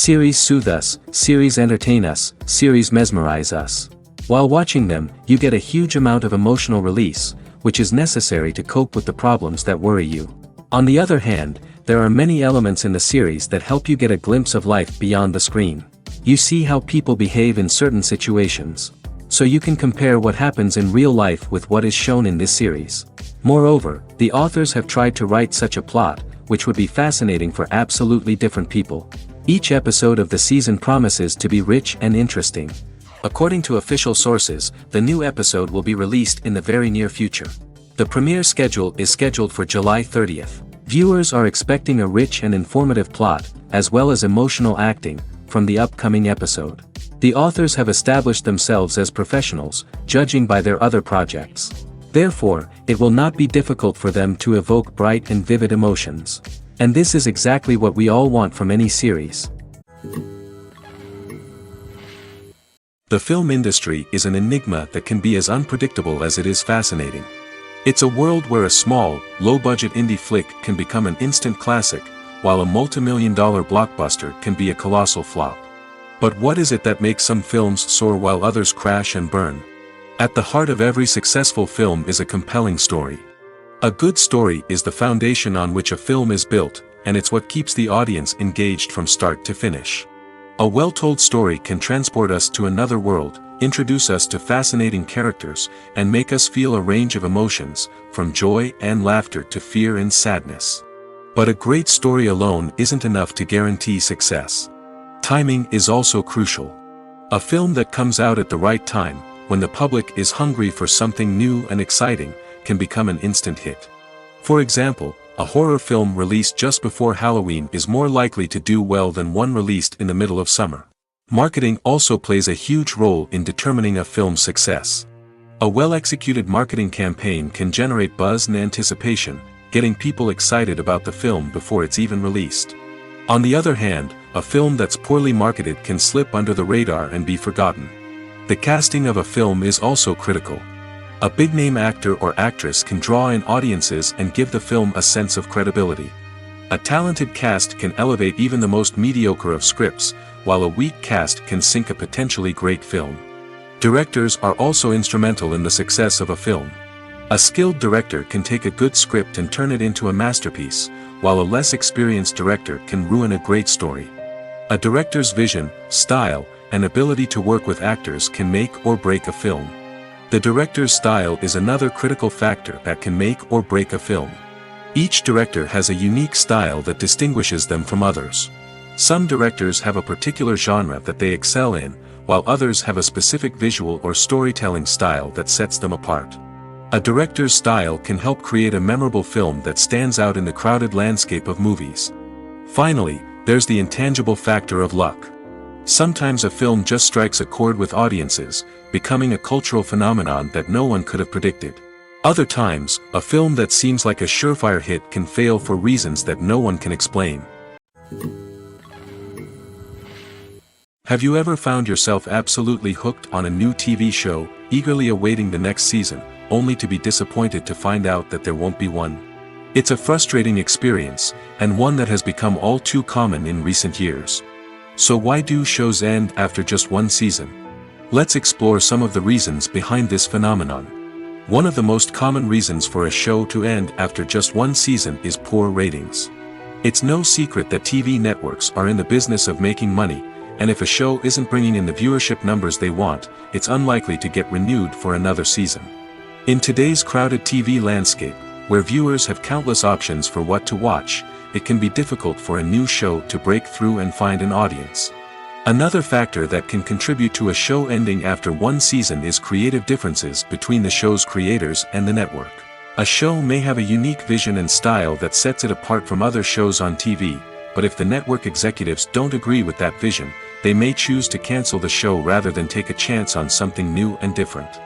Series soothe us, series entertain us, series mesmerize us. While watching them, you get a huge amount of emotional release, which is necessary to cope with the problems that worry you. On the other hand, there are many elements in the series that help you get a glimpse of life beyond the screen. You see how people behave in certain situations. So you can compare what happens in real life with what is shown in this series. Moreover, the authors have tried to write such a plot, which would be fascinating for absolutely different people. Each episode of the season promises to be rich and interesting. According to official sources, the new episode will be released in the very near future. The premiere schedule is scheduled for July 30th. Viewers are expecting a rich and informative plot, as well as emotional acting, from the upcoming episode. The authors have established themselves as professionals, judging by their other projects. Therefore, it will not be difficult for them to evoke bright and vivid emotions. And this is exactly what we all want from any series. The film industry is an enigma that can be as unpredictable as it is fascinating. It's a world where a small, low-budget indie flick can become an instant classic, while a multi-million-dollar blockbuster can be a colossal flop. But what is it that makes some films soar while others crash and burn? At the heart of every successful film is a compelling story. A good story is the foundation on which a film is built, and it's what keeps the audience engaged from start to finish. A well-told story can transport us to another world, introduce us to fascinating characters, and make us feel a range of emotions, from joy and laughter to fear and sadness. But a great story alone isn't enough to guarantee success. Timing is also crucial. A film that comes out at the right time, when the public is hungry for something new and exciting, can become an instant hit. For example, a horror film released just before Halloween is more likely to do well than one released in the middle of summer. Marketing also plays a huge role in determining a film's success. A well-executed marketing campaign can generate buzz and anticipation, getting people excited about the film before it's even released. On the other hand, a film that's poorly marketed can slip under the radar and be forgotten. The casting of a film is also critical. A big-name actor or actress can draw in audiences and give the film a sense of credibility. A talented cast can elevate even the most mediocre of scripts, while a weak cast can sink a potentially great film. Directors are also instrumental in the success of a film. A skilled director can take a good script and turn it into a masterpiece, while a less experienced director can ruin a great story. A director's vision, style, and ability to work with actors can make or break a film. The director's style is another critical factor that can make or break a film. Each director has a unique style that distinguishes them from others. Some directors have a particular genre that they excel in, while others have a specific visual or storytelling style that sets them apart. A director's style can help create a memorable film that stands out in the crowded landscape of movies. Finally, there's the intangible factor of luck. Sometimes a film just strikes a chord with audiences, becoming a cultural phenomenon that no one could have predicted. Other times, a film that seems like a surefire hit can fail for reasons that no one can explain. Have you ever found yourself absolutely hooked on a new TV show, eagerly awaiting the next season, only to be disappointed to find out that there won't be one? It's a frustrating experience, and one that has become all too common in recent years. So why do shows end after just one season? Let's explore some of the reasons behind this phenomenon. One of the most common reasons for a show to end after just one season is poor ratings. It's no secret that TV networks are in the business of making money, and if a show isn't bringing in the viewership numbers they want, it's unlikely to get renewed for another season. In today's crowded TV landscape, where viewers have countless options for what to watch, it can be difficult for a new show to break through and find an audience. Another factor that can contribute to a show ending after one season is creative differences between the show's creators and the network. A show may have a unique vision and style that sets it apart from other shows on TV, but if the network executives don't agree with that vision, they may choose to cancel the show rather than take a chance on something new and different.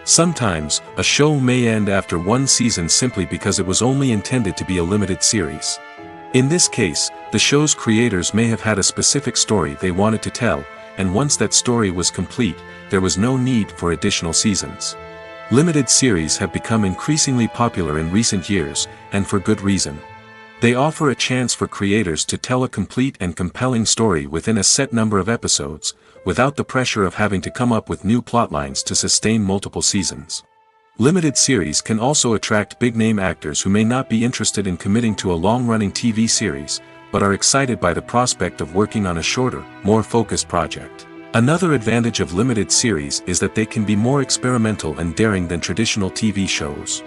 Sometimes, a show may end after one season simply because it was only intended to be a limited series. In this case, the show's creators may have had a specific story they wanted to tell, and once that story was complete, there was no need for additional seasons. Limited series have become increasingly popular in recent years, and for good reason. They offer a chance for creators to tell a complete and compelling story within a set number of episodes, without the pressure of having to come up with new plotlines to sustain multiple seasons. Limited series can also attract big-name actors who may not be interested in committing to a long-running TV series, but are excited by the prospect of working on a shorter, more focused project. Another advantage of limited series is that they can be more experimental and daring than traditional TV shows.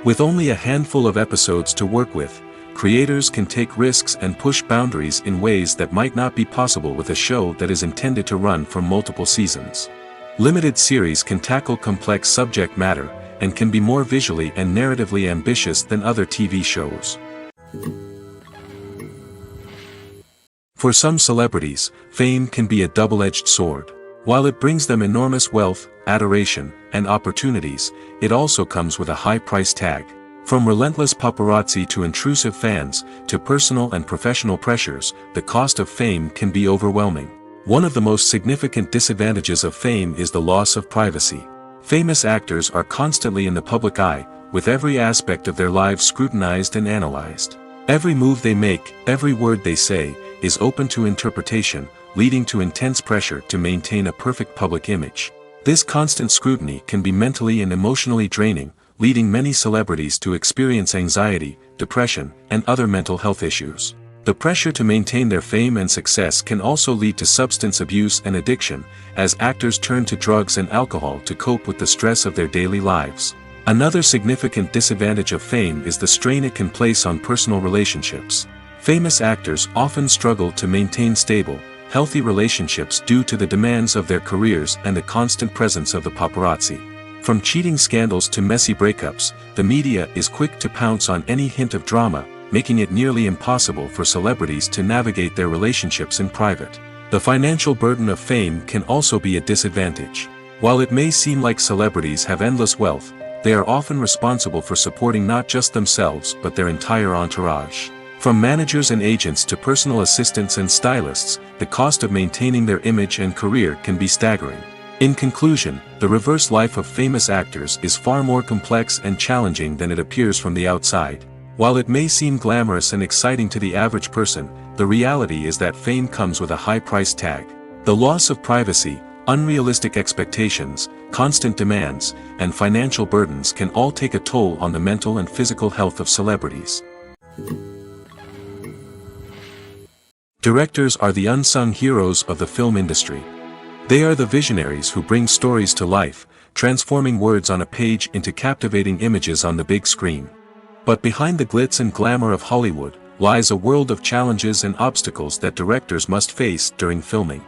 With only a handful of episodes to work with, creators can take risks and push boundaries in ways that might not be possible with a show that is intended to run for multiple seasons. Limited series can tackle complex subject matter, and can be more visually and narratively ambitious than other TV shows. For some celebrities, fame can be a double-edged sword. While it brings them enormous wealth, adoration, and opportunities, it also comes with a high price tag. From relentless paparazzi to intrusive fans, to personal and professional pressures, the cost of fame can be overwhelming. One of the most significant disadvantages of fame is the loss of privacy. Famous actors are constantly in the public eye, with every aspect of their lives scrutinized and analyzed. Every move they make, every word they say, is open to interpretation, leading to intense pressure to maintain a perfect public image. This constant scrutiny can be mentally and emotionally draining, leading many celebrities to experience anxiety, depression, and other mental health issues. The pressure to maintain their fame and success can also lead to substance abuse and addiction, as actors turn to drugs and alcohol to cope with the stress of their daily lives. Another significant disadvantage of fame is the strain it can place on personal relationships. Famous actors often struggle to maintain stable, healthy relationships due to the demands of their careers and the constant presence of the paparazzi. From cheating scandals to messy breakups, the media is quick to pounce on any hint of drama, making it nearly impossible for celebrities to navigate their relationships in private. The financial burden of fame can also be a disadvantage. While it may seem like celebrities have endless wealth, they are often responsible for supporting not just themselves but their entire entourage. From managers and agents to personal assistants and stylists, the cost of maintaining their image and career can be staggering. In conclusion, the reverse life of famous actors is far more complex and challenging than it appears from the outside. While it may seem glamorous and exciting to the average person, the reality is that fame comes with a high price tag. The loss of privacy, unrealistic expectations, constant demands, and financial burdens can all take a toll on the mental and physical health of celebrities. Directors are the unsung heroes of the film industry. They are the visionaries who bring stories to life, transforming words on a page into captivating images on the big screen. But behind the glitz and glamour of Hollywood, lies a world of challenges and obstacles that directors must face during filming.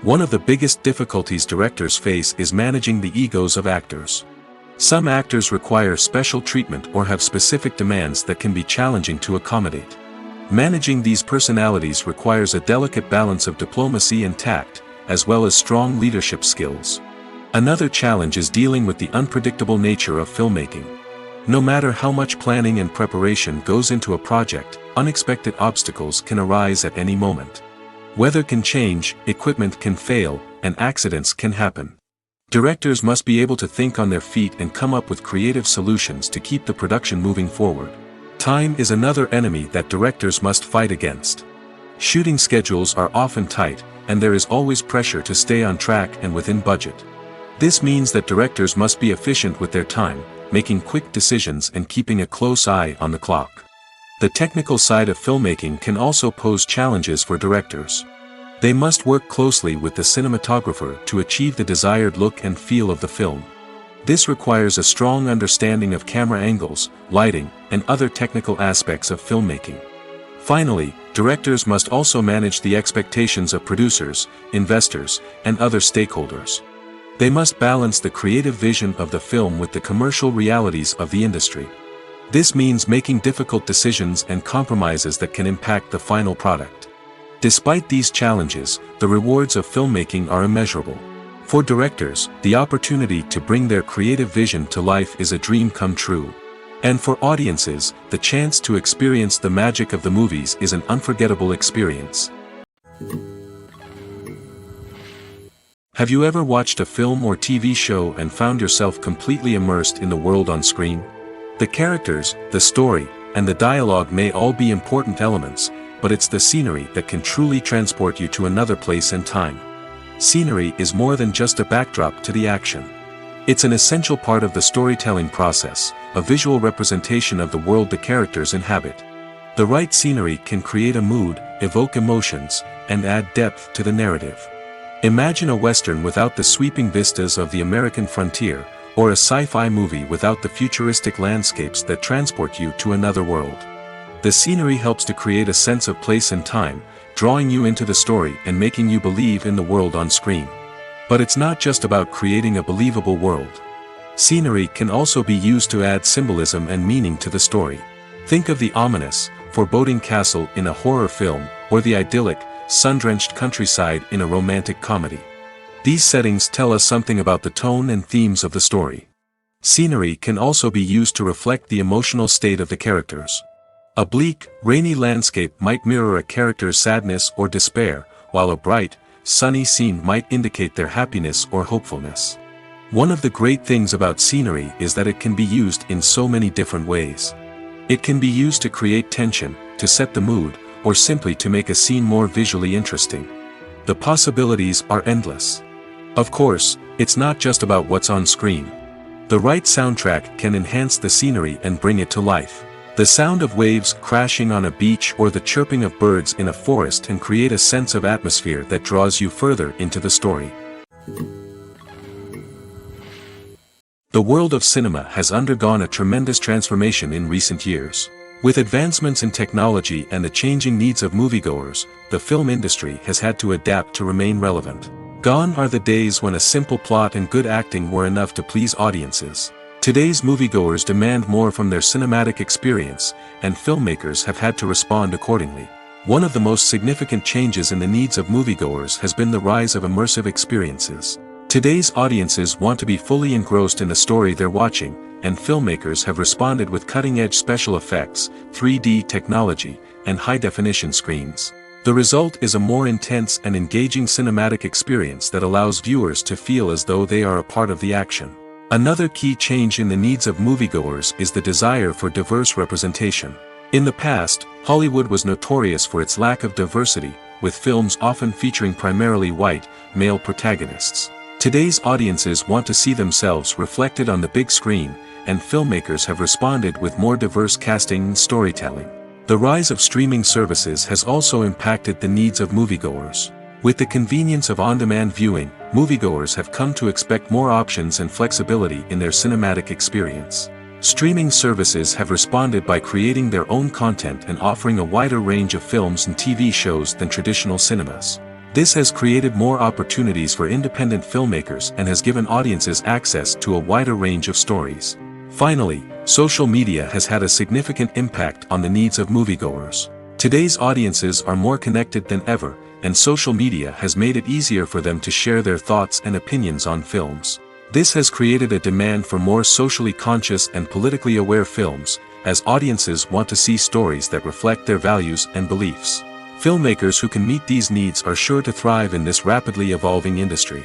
One of the biggest difficulties directors face is managing the egos of actors. Some actors require special treatment or have specific demands that can be challenging to accommodate. Managing these personalities requires a delicate balance of diplomacy and tact, as well as strong leadership skills. Another challenge is dealing with the unpredictable nature of filmmaking. No matter how much planning and preparation goes into a project, unexpected obstacles can arise at any moment. Weather can change, equipment can fail, and accidents can happen. Directors must be able to think on their feet and come up with creative solutions to keep the production moving forward. Time is another enemy that directors must fight against. Shooting schedules are often tight, and there is always pressure to stay on track and within budget. This means that directors must be efficient with their time, making quick decisions and keeping a close eye on the clock. The technical side of filmmaking can also pose challenges for directors. They must work closely with the cinematographer to achieve the desired look and feel of the film. This requires a strong understanding of camera angles, lighting, and other technical aspects of filmmaking. Finally, directors must also manage the expectations of producers, investors, and other stakeholders. They must balance the creative vision of the film with the commercial realities of the industry. This means making difficult decisions and compromises that can impact the final product. Despite these challenges, the rewards of filmmaking are immeasurable. For directors, the opportunity to bring their creative vision to life is a dream come true. And for audiences, the chance to experience the magic of the movies is an unforgettable experience. Have you ever watched a film or TV show and found yourself completely immersed in the world on screen? The characters, the story, and the dialogue may all be important elements, but it's the scenery that can truly transport you to another place and time. Scenery is more than just a backdrop to the action. It's an essential part of the storytelling process, a visual representation of the world the characters inhabit. The right scenery can create a mood, evoke emotions, and add depth to the narrative. Imagine a Western without the sweeping vistas of the American frontier, or a sci-fi movie without the futuristic landscapes that transport you to another world. The scenery helps to create a sense of place and time, drawing you into the story and making you believe in the world on screen. But it's not just about creating a believable world. Scenery can also be used to add symbolism and meaning to the story. Think of the ominous, foreboding castle in a horror film, or the idyllic, sun-drenched countryside in a romantic comedy. These settings tell us something about the tone and themes of the story. Scenery can also be used to reflect the emotional state of the characters. A bleak, rainy landscape might mirror a character's sadness or despair, while a bright, sunny scene might indicate their happiness or hopefulness. One of the great things about scenery is that it can be used in so many different ways. It can be used to create tension, to set the mood, or simply to make a scene more visually interesting. The possibilities are endless. Of course, it's not just about what's on screen. The right soundtrack can enhance the scenery and bring it to life. The sound of waves crashing on a beach or the chirping of birds in a forest can create a sense of atmosphere that draws you further into the story. The world of cinema has undergone a tremendous transformation in recent years. With advancements in technology and the changing needs of moviegoers, the film industry has had to adapt to remain relevant. Gone are the days when a simple plot and good acting were enough to please audiences. Today's moviegoers demand more from their cinematic experience, and filmmakers have had to respond accordingly. One of the most significant changes in the needs of moviegoers has been the rise of immersive experiences. Today's audiences want to be fully engrossed in the story they're watching, and filmmakers have responded with cutting-edge special effects, 3D technology, and high-definition screens. The result is a more intense and engaging cinematic experience that allows viewers to feel as though they are a part of the action. Another key change in the needs of moviegoers is the desire for diverse representation. In the past, Hollywood was notorious for its lack of diversity, with films often featuring primarily white, male protagonists. Today's audiences want to see themselves reflected on the big screen, and filmmakers have responded with more diverse casting and storytelling. The rise of streaming services has also impacted the needs of moviegoers. With the convenience of on-demand viewing, moviegoers have come to expect more options and flexibility in their cinematic experience. Streaming services have responded by creating their own content and offering a wider range of films and TV shows than traditional cinemas. This has created more opportunities for independent filmmakers and has given audiences access to a wider range of stories. Finally, social media has had a significant impact on the needs of moviegoers. Today's audiences are more connected than ever, and social media has made it easier for them to share their thoughts and opinions on films. This has created a demand for more socially conscious and politically aware films, as audiences want to see stories that reflect their values and beliefs. Filmmakers who can meet these needs are sure to thrive in this rapidly evolving industry.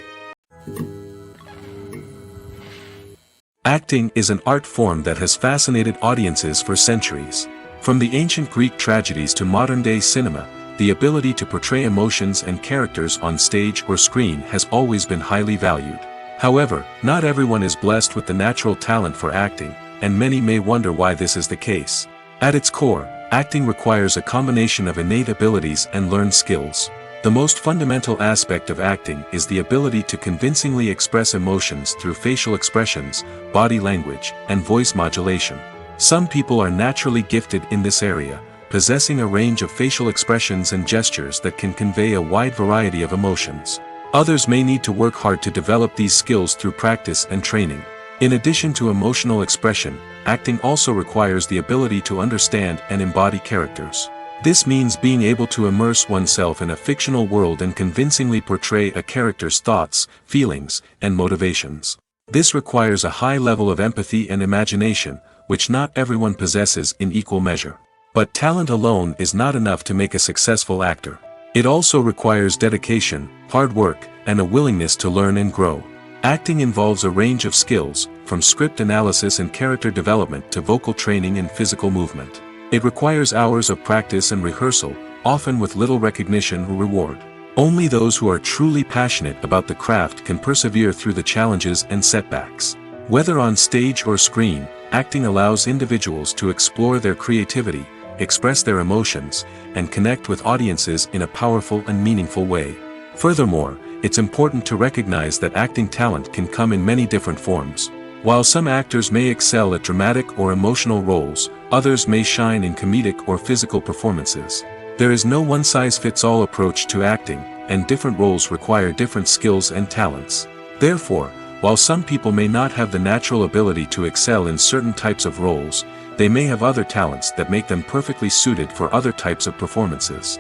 Acting is an art form that has fascinated audiences for centuries. From the ancient Greek tragedies to modern-day cinema, the ability to portray emotions and characters on stage or screen has always been highly valued. However, not everyone is blessed with the natural talent for acting, and many may wonder why this is the case. At its core, Acting requires a combination of innate abilities and learned skills. The most fundamental aspect of acting is the ability to convincingly express emotions through facial expressions, body language, and voice modulation. Some people are naturally gifted in this area, possessing a range of facial expressions and gestures that can convey a wide variety of emotions. Others may need to work hard to develop these skills through practice and training. In addition to emotional expression, acting also requires the ability to understand and embody characters. This means being able to immerse oneself in a fictional world and convincingly portray a character's thoughts, feelings, and motivations. This requires a high level of empathy and imagination, which not everyone possesses in equal measure. But talent alone is not enough to make a successful actor. It also requires dedication, hard work, and a willingness to learn and grow. Acting involves a range of skills, from script analysis and character development to vocal training and physical movement. It requires hours of practice and rehearsal, often with little recognition or reward. Only those who are truly passionate about the craft can persevere through the challenges and setbacks. Whether on stage or screen, acting allows individuals to explore their creativity, express their emotions, and connect with audiences in a powerful and meaningful way. Furthermore, it's important to recognize that acting talent can come in many different forms. While some actors may excel at dramatic or emotional roles, others may shine in comedic or physical performances. There is no one-size-fits-all approach to acting, and different roles require different skills and talents. Therefore, while some people may not have the natural ability to excel in certain types of roles, they may have other talents that make them perfectly suited for other types of performances.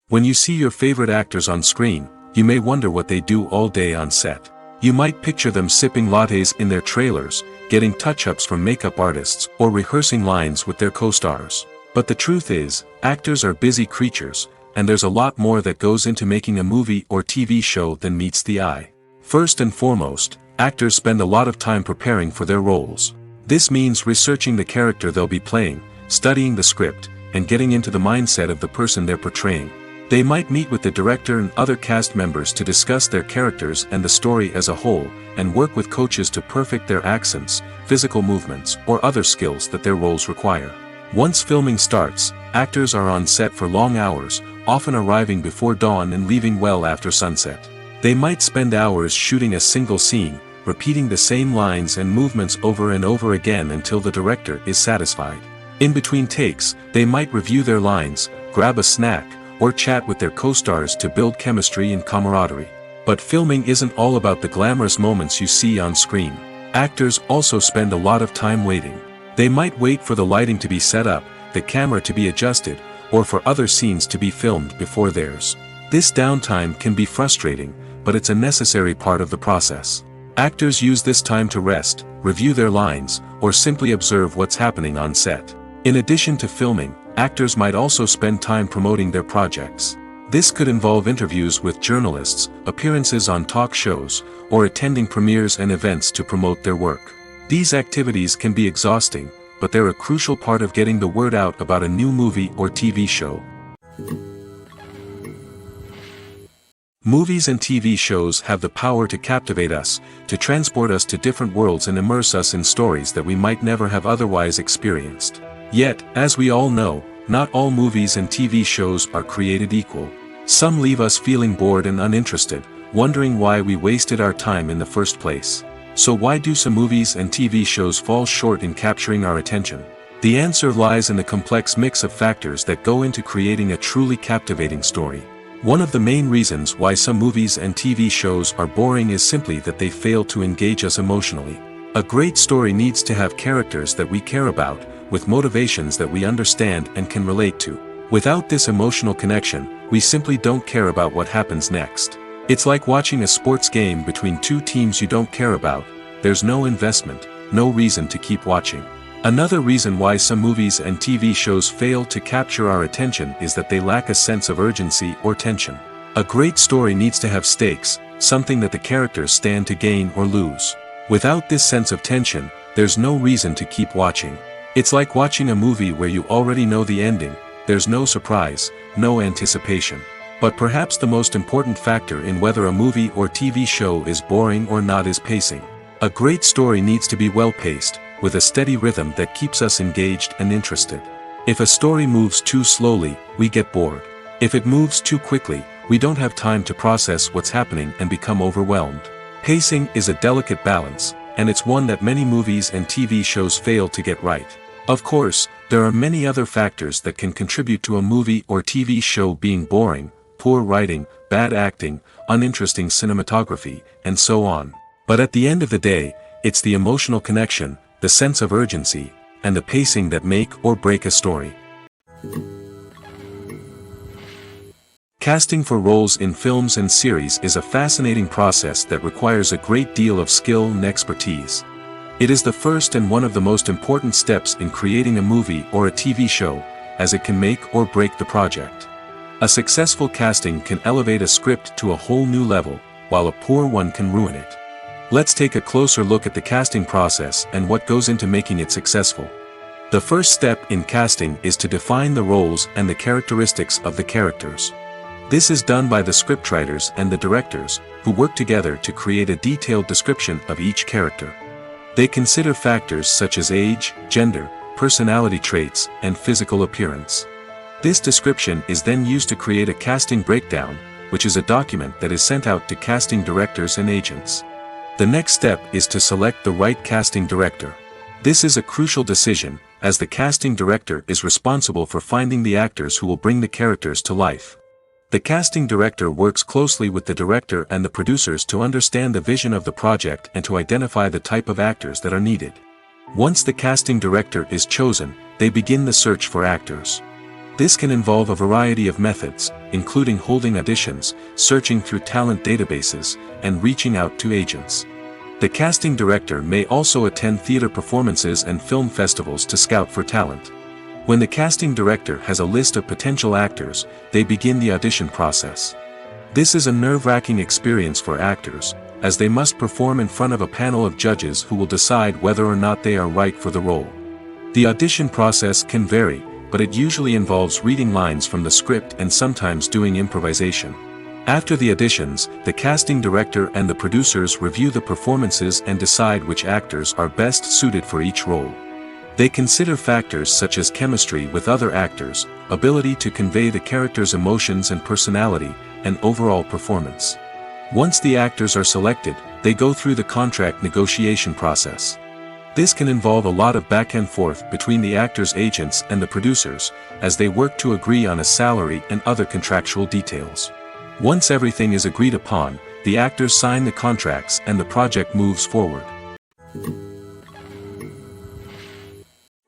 When you see your favorite actors on screen, you may wonder what they do all day on set. You might picture them sipping lattes in their trailers, getting touch-ups from makeup artists, or rehearsing lines with their co-stars. But the truth is, actors are busy creatures, and there's a lot more that goes into making a movie or TV show than meets the eye. First and foremost, actors spend a lot of time preparing for their roles. This means researching the character they'll be playing, studying the script, and getting into the mindset of the person they're portraying. They might meet with the director and other cast members to discuss their characters and the story as a whole, and work with coaches to perfect their accents, physical movements, or other skills that their roles require. Once filming starts, actors are on set for long hours, often arriving before dawn and leaving well after sunset. They might spend hours shooting a single scene, repeating the same lines and movements over and over again until the director is satisfied. In between takes, they might review their lines, grab a snack, or chat with their co-stars to build chemistry and camaraderie. But filming isn't all about the glamorous moments you see on screen. Actors also spend a lot of time waiting. They might wait for the lighting to be set up, the camera to be adjusted, or for other scenes to be filmed before theirs. This downtime can be frustrating, but it's a necessary part of the process. Actors use this time to rest, review their lines, or simply observe what's happening on set. In addition to filming, actors might also spend time promoting their projects. This could involve interviews with journalists, appearances on talk shows, or attending premieres and events to promote their work. These activities can be exhausting, but they're a crucial part of getting the word out about a new movie or TV show. Movies and TV shows have the power to captivate us, to transport us to different worlds and immerse us in stories that we might never have otherwise experienced. Yet, as we all know, not all movies and TV shows are created equal. Some leave us feeling bored and uninterested, wondering why we wasted our time in the first place. So why do some movies and TV shows fall short in capturing our attention? The answer lies in the complex mix of factors that go into creating a truly captivating story. One of the main reasons why some movies and TV shows are boring is simply that they fail to engage us emotionally. A great story needs to have characters that we care about, with motivations that we understand and can relate to. Without this emotional connection, we simply don't care about what happens next. It's like watching a sports game between two teams you don't care about. There's no investment, no reason to keep watching. Another reason why some movies and TV shows fail to capture our attention is that they lack a sense of urgency or tension. A great story needs to have stakes, something that the characters stand to gain or lose. Without this sense of tension, there's no reason to keep watching. It's like watching a movie where you already know the ending. There's no surprise, no anticipation. But perhaps the most important factor in whether a movie or TV show is boring or not is pacing. A great story needs to be well-paced, with a steady rhythm that keeps us engaged and interested. If a story moves too slowly, we get bored. If it moves too quickly, we don't have time to process what's happening and become overwhelmed. Pacing is a delicate balance, and it's one that many movies and TV shows fail to get right. Of course, there are many other factors that can contribute to a movie or TV show being boring: poor writing, bad acting, uninteresting cinematography, and so on. But at the end of the day, it's the emotional connection, the sense of urgency, and the pacing that make or break a story. Casting for roles in films and series is a fascinating process that requires a great deal of skill and expertise. It is the first and one of the most important steps in creating a movie or a TV show, as it can make or break the project. A successful casting can elevate a script to a whole new level, while a poor one can ruin it. Let's take a closer look at the casting process and what goes into making it successful. The first step in casting is to define the roles and the characteristics of the characters. This is done by the scriptwriters and the directors, who work together to create a detailed description of each character. They consider factors such as age, gender, personality traits, and physical appearance. This description is then used to create a casting breakdown, which is a document that is sent out to casting directors and agents. The next step is to select the right casting director. This is a crucial decision, as the casting director is responsible for finding the actors who will bring the characters to life. The casting director works closely with the director and the producers to understand the vision of the project and to identify the type of actors that are needed. Once the casting director is chosen, they begin the search for actors. This can involve a variety of methods, including holding auditions, searching through talent databases, and reaching out to agents. The casting director may also attend theater performances and film festivals to scout for talent. When the casting director has a list of potential actors, they begin the audition process. This is a nerve-wracking experience for actors, as they must perform in front of a panel of judges who will decide whether or not they are right for the role. The audition process can vary, but it usually involves reading lines from the script and sometimes doing improvisation. After the auditions, the casting director and the producers review the performances and decide which actors are best suited for each role. They consider factors such as chemistry with other actors, ability to convey the character's emotions and personality, and overall performance. Once the actors are selected, they go through the contract negotiation process. This can involve a lot of back and forth between the actors' agents and the producers, as they work to agree on a salary and other contractual details. Once everything is agreed upon, the actors sign the contracts and the project moves forward.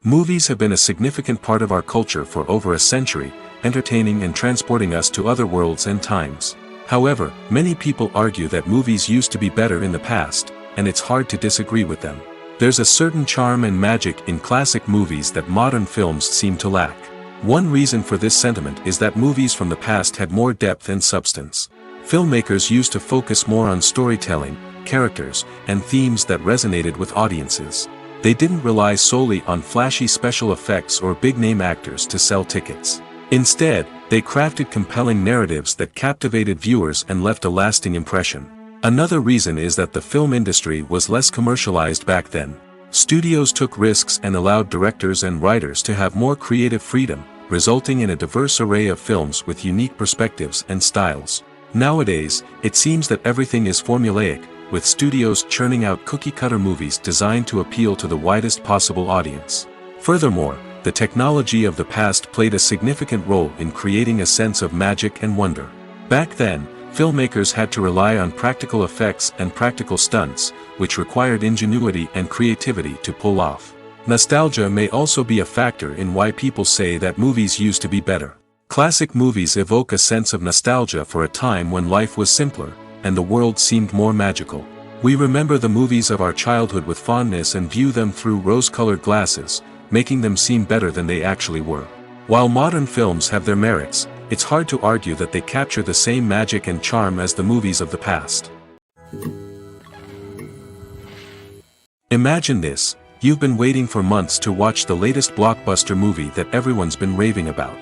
Movies have been a significant part of our culture for over a century, entertaining and transporting us to other worlds and times. However, many people argue that movies used to be better in the past, and it's hard to disagree with them. There's a certain charm and magic in classic movies that modern films seem to lack. One reason for this sentiment is that movies from the past had more depth and substance. Filmmakers used to focus more on storytelling, characters, and themes that resonated with audiences. They didn't rely solely on flashy special effects or big-name actors to sell tickets. Instead, they crafted compelling narratives that captivated viewers and left a lasting impression. Another reason is that the film industry was less commercialized back then. Studios took risks and allowed directors and writers to have more creative freedom, resulting in a diverse array of films with unique perspectives and styles. Nowadays, it seems that everything is formulaic, with studios churning out cookie-cutter movies designed to appeal to the widest possible audience. Furthermore, the technology of the past played a significant role in creating a sense of magic and wonder. Back then, filmmakers had to rely on practical effects and practical stunts, which required ingenuity and creativity to pull off. Nostalgia may also be a factor in why people say that movies used to be better. Classic movies evoke a sense of nostalgia for a time when life was simpler, and the world seemed more magical. We remember the movies of our childhood with fondness and view them through rose-colored glasses, making them seem better than they actually were. While modern films have their merits, it's hard to argue that they capture the same magic and charm as the movies of the past. Imagine this: you've been waiting for months to watch the latest blockbuster movie that everyone's been raving about.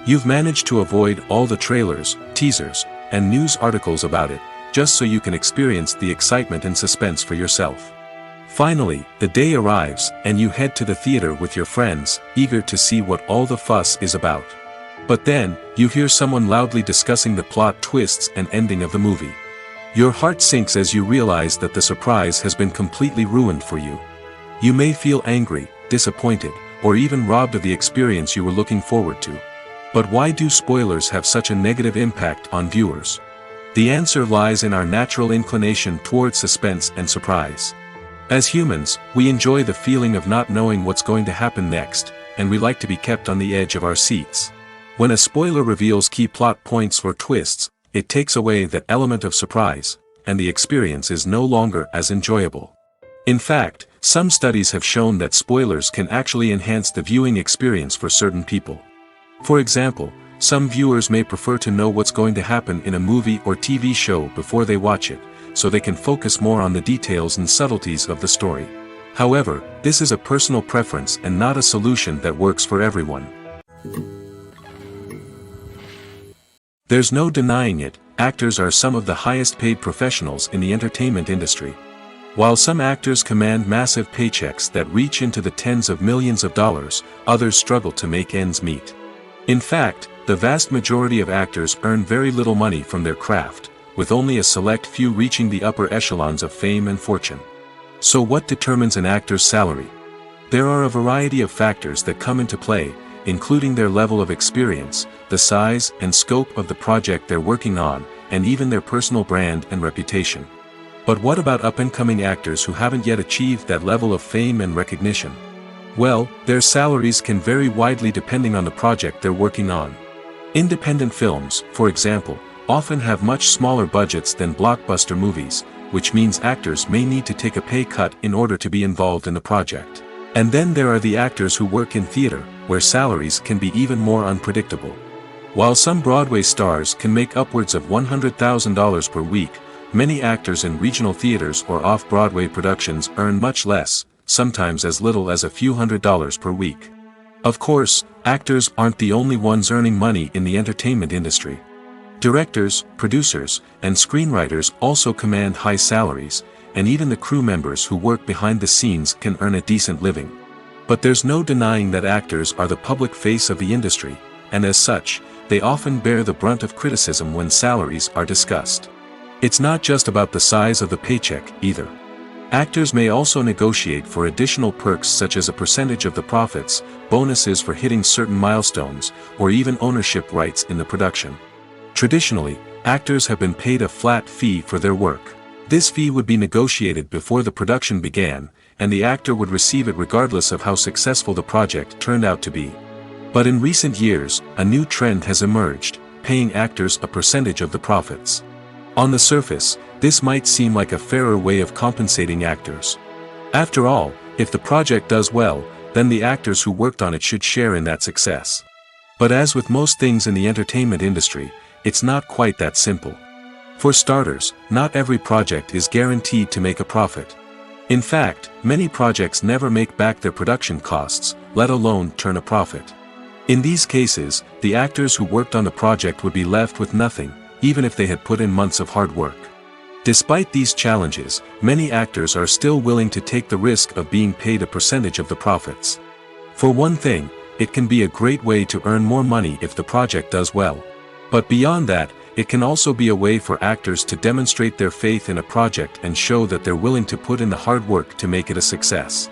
You've managed to avoid all the trailers, teasers, and news articles about it, just so you can experience the excitement and suspense for yourself. Finally, the day arrives, and you head to the theater with your friends, eager to see what all the fuss is about. But then, you hear someone loudly discussing the plot twists and ending of the movie. Your heart sinks as you realize that the surprise has been completely ruined for you. You may feel angry, disappointed, or even robbed of the experience you were looking forward to. But why do spoilers have such a negative impact on viewers? The answer lies in our natural inclination towards suspense and surprise. As humans, we enjoy the feeling of not knowing what's going to happen next, and we like to be kept on the edge of our seats. When a spoiler reveals key plot points or twists, it takes away that element of surprise, and the experience is no longer as enjoyable. In fact, some studies have shown that spoilers can actually enhance the viewing experience for certain people. For example, some viewers may prefer to know what's going to happen in a movie or TV show before they watch it, so they can focus more on the details and subtleties of the story. However, this is a personal preference and not a solution that works for everyone. There's no denying it, actors are some of the highest paid professionals in the entertainment industry. While some actors command massive paychecks that reach into the tens of millions of dollars, others struggle to make ends meet. In fact, the vast majority of actors earn very little money from their craft, with only a select few reaching the upper echelons of fame and fortune. So what determines an actor's salary? There are a variety of factors that come into play, including their level of experience, the size and scope of the project they're working on, and even their personal brand and reputation. But what about up-and-coming actors who haven't yet achieved that level of fame and recognition? Well, their salaries can vary widely depending on the project they're working on. Independent films, for example, often have much smaller budgets than blockbuster movies, which means actors may need to take a pay cut in order to be involved in the project. And then there are the actors who work in theater, where salaries can be even more unpredictable. While some Broadway stars can make upwards of $100,000 per week, many actors in regional theaters or off-Broadway productions earn much less, sometimes as little as a few $100s per week. Of course, actors aren't the only ones earning money in the entertainment industry. Directors, producers, and screenwriters also command high salaries, and even the crew members who work behind the scenes can earn a decent living. But there's no denying that actors are the public face of the industry, and as such, they often bear the brunt of criticism when salaries are discussed. It's not just about the size of the paycheck, either. Actors may also negotiate for additional perks such as a percentage of the profits, bonuses for hitting certain milestones, or even ownership rights in the production. Traditionally, actors have been paid a flat fee for their work. This fee would be negotiated before the production began, and the actor would receive it regardless of how successful the project turned out to be. But in recent years, a new trend has emerged, paying actors a percentage of the profits. On the surface, this might seem like a fairer way of compensating actors. After all, if the project does well, then the actors who worked on it should share in that success. But as with most things in the entertainment industry, it's not quite that simple. For starters, not every project is guaranteed to make a profit. In fact, many projects never make back their production costs, let alone turn a profit. In these cases, the actors who worked on the project would be left with nothing, even if they had put in months of hard work. Despite these challenges, many actors are still willing to take the risk of being paid a percentage of the profits. For one thing, it can be a great way to earn more money if the project does well. But beyond that, it can also be a way for actors to demonstrate their faith in a project and show that they're willing to put in the hard work to make it a success.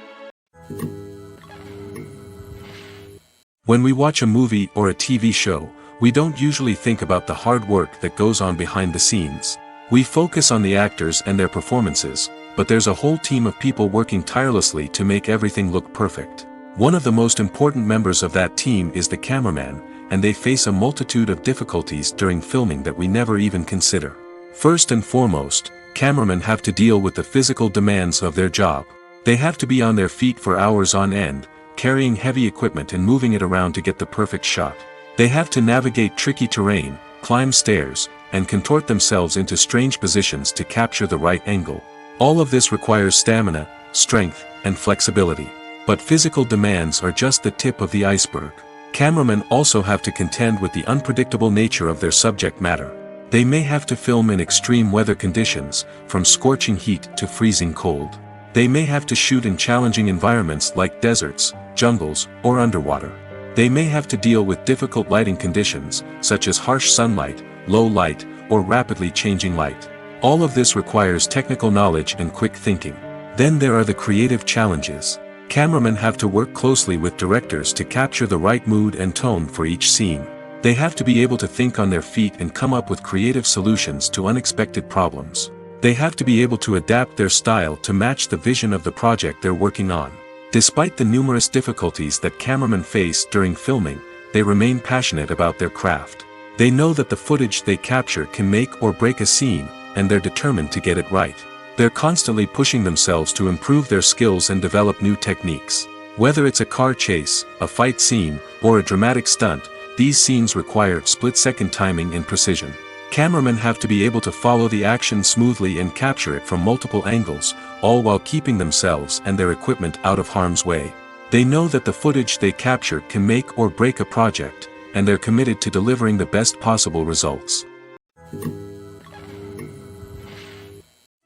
When we watch a movie or a TV show, we don't usually think about the hard work that goes on behind the scenes. We focus on the actors and their performances, but there's a whole team of people working tirelessly to make everything look perfect. One of the most important members of that team is the cameraman, and they face a multitude of difficulties during filming that we never even consider. First and foremost, cameramen have to deal with the physical demands of their job. They have to be on their feet for hours on end, carrying heavy equipment and moving it around to get the perfect shot. They have to navigate tricky terrain, climb stairs, and contort themselves into strange positions to capture the right angle. All of this requires stamina, strength, and flexibility. But physical demands are just the tip of the iceberg. Cameramen also have to contend with the unpredictable nature of their subject matter. They may have to film in extreme weather conditions, from scorching heat to freezing cold. They may have to shoot in challenging environments like deserts, jungles, or underwater. They may have to deal with difficult lighting conditions, such as harsh sunlight, low light, or rapidly changing light. All of this requires technical knowledge and quick thinking. Then there are the creative challenges. Cameramen have to work closely with directors to capture the right mood and tone for each scene. They have to be able to think on their feet and come up with creative solutions to unexpected problems. They have to be able to adapt their style to match the vision of the project they're working on. Despite the numerous difficulties that cameramen face during filming, they remain passionate about their craft. They know that the footage they capture can make or break a scene, and they're determined to get it right. They're constantly pushing themselves to improve their skills and develop new techniques. Whether it's a car chase, a fight scene, or a dramatic stunt, these scenes require split-second timing and precision. Cameramen have to be able to follow the action smoothly and capture it from multiple angles, all while keeping themselves and their equipment out of harm's way. They know that the footage they capture can make or break a project, and they're committed to delivering the best possible results.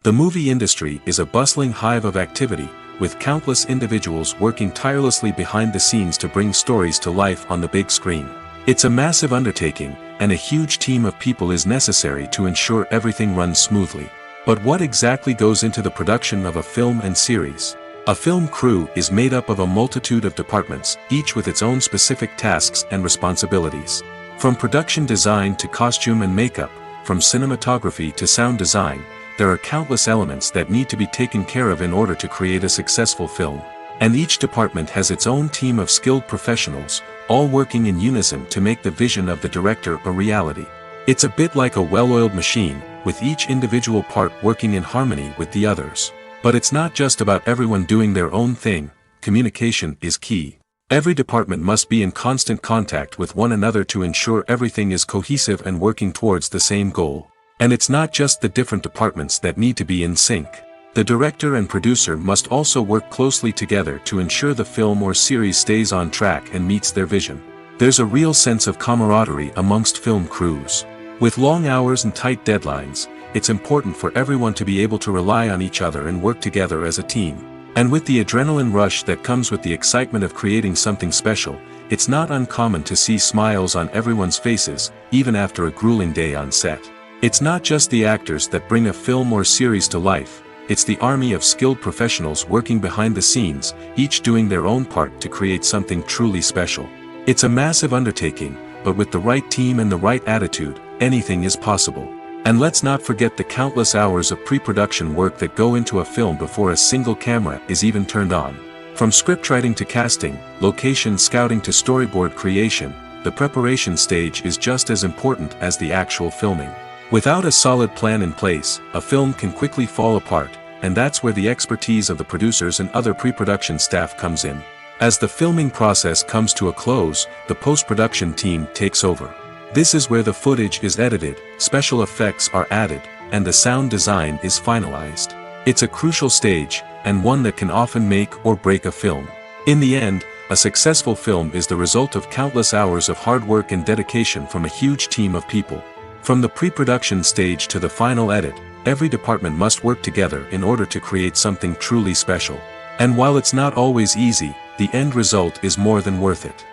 The movie industry is a bustling hive of activity, with countless individuals working tirelessly behind the scenes to bring stories to life on the big screen. It's a massive undertaking, and a huge team of people is necessary to ensure everything runs smoothly. But what exactly goes into the production of a film and series? A film crew is made up of a multitude of departments, each with its own specific tasks and responsibilities. From production design to costume and makeup, from cinematography to sound design, there are countless elements that need to be taken care of in order to create a successful film. And each department has its own team of skilled professionals, all working in unison to make the vision of the director a reality. It's a bit like a well-oiled machine, with each individual part working in harmony with the others. But it's not just about everyone doing their own thing. Communication is key. Every department must be in constant contact with one another to ensure everything is cohesive and working towards the same goal. And it's not just the different departments that need to be in sync. The director and producer must also work closely together to ensure the film or series stays on track and meets their vision. There's a real sense of camaraderie amongst film crews. With long hours and tight deadlines, it's important for everyone to be able to rely on each other and work together as a team. And with the adrenaline rush that comes with the excitement of creating something special, it's not uncommon to see smiles on everyone's faces, even after a grueling day on set. It's not just the actors that bring a film or series to life, it's the army of skilled professionals working behind the scenes, each doing their own part to create something truly special. It's a massive undertaking, but with the right team and the right attitude, anything is possible. And let's not forget the countless hours of pre-production work that go into a film before a single camera is even turned on. From scriptwriting to casting, location scouting to storyboard creation, the preparation stage is just as important as the actual filming. Without a solid plan in place, a film can quickly fall apart, and that's where the expertise of the producers and other pre-production staff comes in. As the filming process comes to a close, the post-production team takes over. This is where the footage is edited, special effects are added, and the sound design is finalized. It's a crucial stage, and one that can often make or break a film. In the end, a successful film is the result of countless hours of hard work and dedication from a huge team of people. From the pre-production stage to the final edit, every department must work together in order to create something truly special. And while it's not always easy, the end result is more than worth it.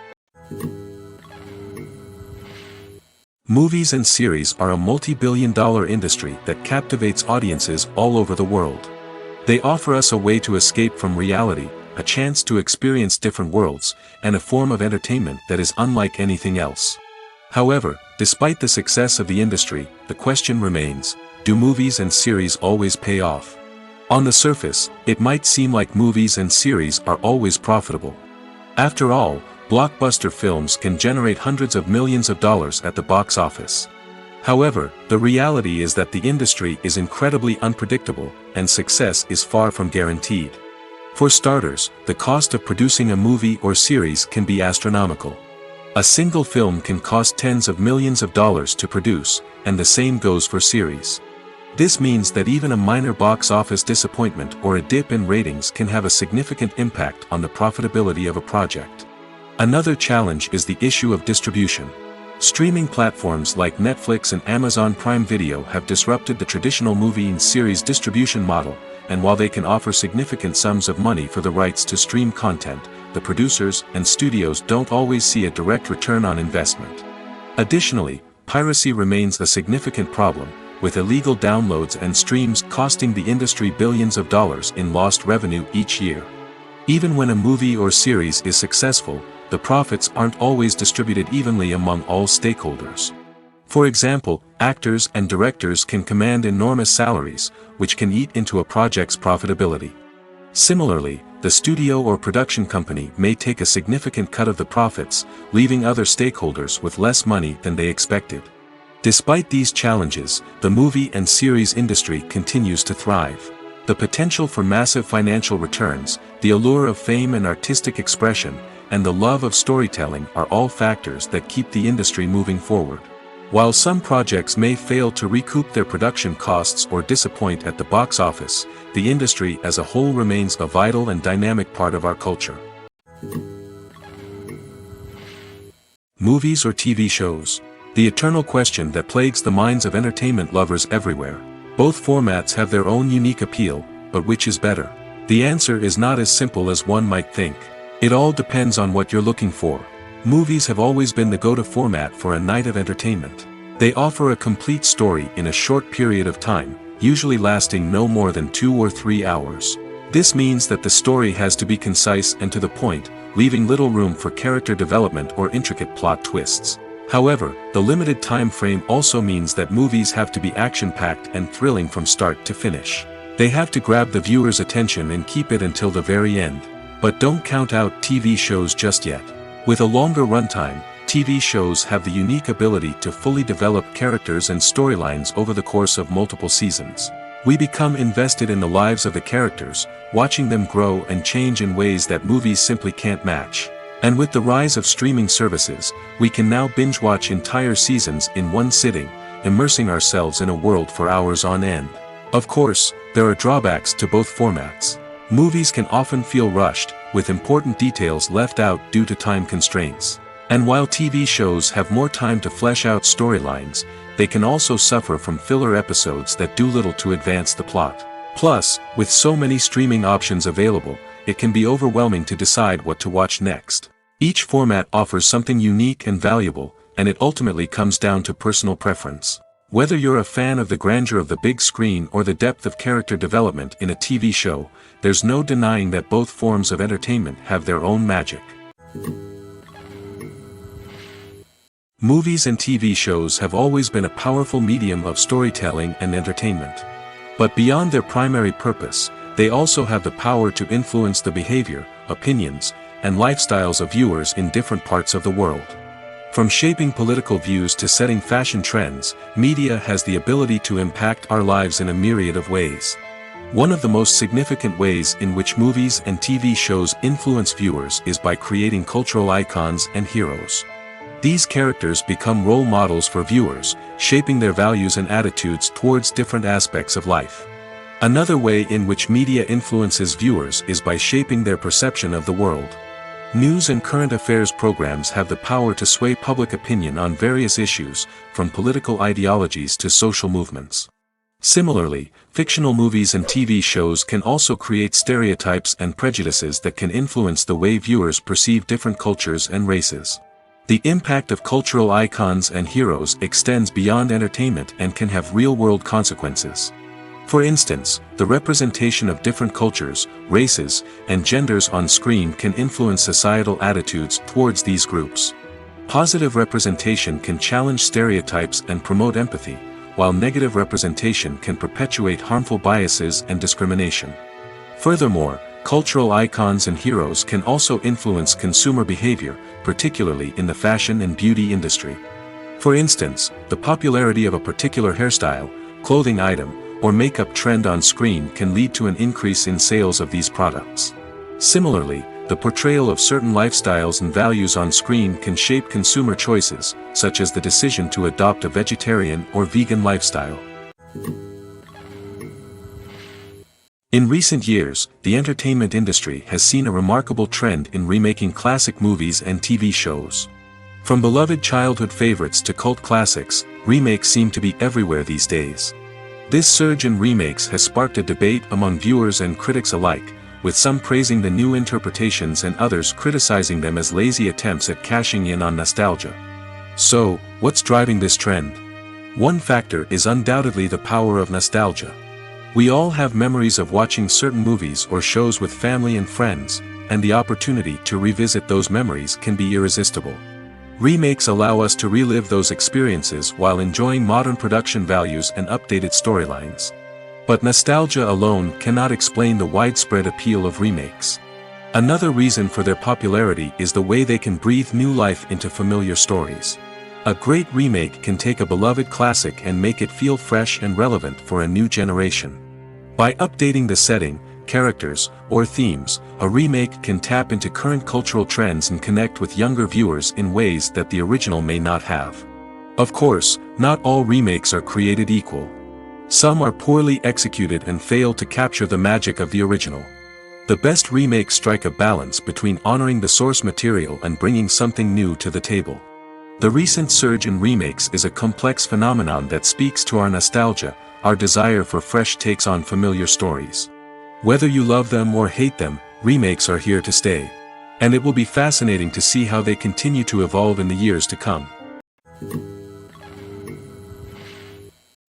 Movies and series are a multi-billion-dollar industry that captivates audiences all over the world. They offer us a way to escape from reality, a chance to experience different worlds, and a form of entertainment that is unlike anything else. However, despite the success of the industry, the question remains, do movies and series always pay off? On the surface, it might seem like movies and series are always profitable. After all, blockbuster films can generate hundreds of millions of dollars at the box office. However, the reality is that the industry is incredibly unpredictable, and success is far from guaranteed. For starters, the cost of producing a movie or series can be astronomical. A single film can cost tens of millions of dollars to produce, and the same goes for series. This means that even a minor box office disappointment or a dip in ratings can have a significant impact on the profitability of a project. Another challenge is the issue of distribution. Streaming platforms like Netflix and Amazon Prime Video have disrupted the traditional movie and series distribution model, and while they can offer significant sums of money for the rights to stream content, the producers and studios don't always see a direct return on investment. Additionally, piracy remains a significant problem, with illegal downloads and streams costing the industry billions of dollars in lost revenue each year. Even when a movie or series is successful, the profits aren't always distributed evenly among all stakeholders. For example, actors and directors can command enormous salaries, which can eat into a project's profitability. Similarly, the studio or production company may take a significant cut of the profits, leaving other stakeholders with less money than they expected. Despite these challenges, the movie and series industry continues to thrive. The potential for massive financial returns, the allure of fame and artistic expression, and the love of storytelling are all factors that keep the industry moving forward. While some projects may fail to recoup their production costs or disappoint at the box office, the industry as a whole remains a vital and dynamic part of our culture. Movies or TV shows? The eternal question that plagues the minds of entertainment lovers everywhere. Both formats have their own unique appeal, but which is better? The answer is not as simple as one might think. It all depends on what you're looking for. Movies have always been the go-to format for a night of entertainment. They offer a complete story in a short period of time, usually lasting no more than 2 or 3 hours. This means that the story has to be concise and to the point, leaving little room for character development or intricate plot twists. However, the limited time frame also means that movies have to be action-packed and thrilling from start to finish. They have to grab the viewer's attention and keep it until the very end. But don't count out TV shows just yet. With a longer runtime, TV shows have the unique ability to fully develop characters and storylines over the course of multiple seasons. We become invested in the lives of the characters, watching them grow and change in ways that movies simply can't match. And with the rise of streaming services, we can now binge-watch entire seasons in one sitting, immersing ourselves in a world for hours on end. Of course, there are drawbacks to both formats. Movies can often feel rushed, with important details left out due to time constraints. And while TV shows have more time to flesh out storylines, they can also suffer from filler episodes that do little to advance the plot. Plus, with so many streaming options available, it can be overwhelming to decide what to watch next. Each format offers something unique and valuable, and it ultimately comes down to personal preference. Whether you're a fan of the grandeur of the big screen or the depth of character development in a TV show, there's no denying that both forms of entertainment have their own magic. Movies and TV shows have always been a powerful medium of storytelling and entertainment. But beyond their primary purpose, they also have the power to influence the behavior, opinions, and lifestyles of viewers in different parts of the world. From shaping political views to setting fashion trends, media has the ability to impact our lives in a myriad of ways. One of the most significant ways in which movies and TV shows influence viewers is by creating cultural icons and heroes. These characters become role models for viewers, shaping their values and attitudes towards different aspects of life. Another way in which media influences viewers is by shaping their perception of the world. News and current affairs programs have the power to sway public opinion on various issues, from political ideologies to social movements. Similarly, fictional movies and TV shows can also create stereotypes and prejudices that can influence the way viewers perceive different cultures and races. The impact of cultural icons and heroes extends beyond entertainment and can have real-world consequences. For instance, the representation of different cultures, races, and genders on screen can influence societal attitudes towards these groups. Positive representation can challenge stereotypes and promote empathy, while negative representation can perpetuate harmful biases and discrimination. Furthermore, cultural icons and heroes can also influence consumer behavior, particularly in the fashion and beauty industry. For instance, the popularity of a particular hairstyle, clothing item, or makeup trend on screen can lead to an increase in sales of these products. Similarly, the portrayal of certain lifestyles and values on screen can shape consumer choices, such as the decision to adopt a vegetarian or vegan lifestyle. In recent years, the entertainment industry has seen a remarkable trend in remaking classic movies and TV shows. From beloved childhood favorites to cult classics, remakes seem to be everywhere these days. This surge in remakes has sparked a debate among viewers and critics alike, with some praising the new interpretations and others criticizing them as lazy attempts at cashing in on nostalgia. So, what's driving this trend? One factor is undoubtedly the power of nostalgia. We all have memories of watching certain movies or shows with family and friends, and the opportunity to revisit those memories can be irresistible. Remakes allow us to relive those experiences while enjoying modern production values and updated storylines. But nostalgia alone cannot explain the widespread appeal of remakes. Another reason for their popularity is the way they can breathe new life into familiar stories. A great remake can take a beloved classic and make it feel fresh and relevant for a new generation. By updating the setting, characters, or themes, a remake can tap into current cultural trends and connect with younger viewers in ways that the original may not have. Of course, not all remakes are created equal. Some are poorly executed and fail to capture the magic of the original. The best remakes strike a balance between honoring the source material and bringing something new to the table. The recent surge in remakes is a complex phenomenon that speaks to our nostalgia, our desire for fresh takes on familiar stories. Whether you love them or hate them, remakes are here to stay. And it will be fascinating to see how they continue to evolve in the years to come.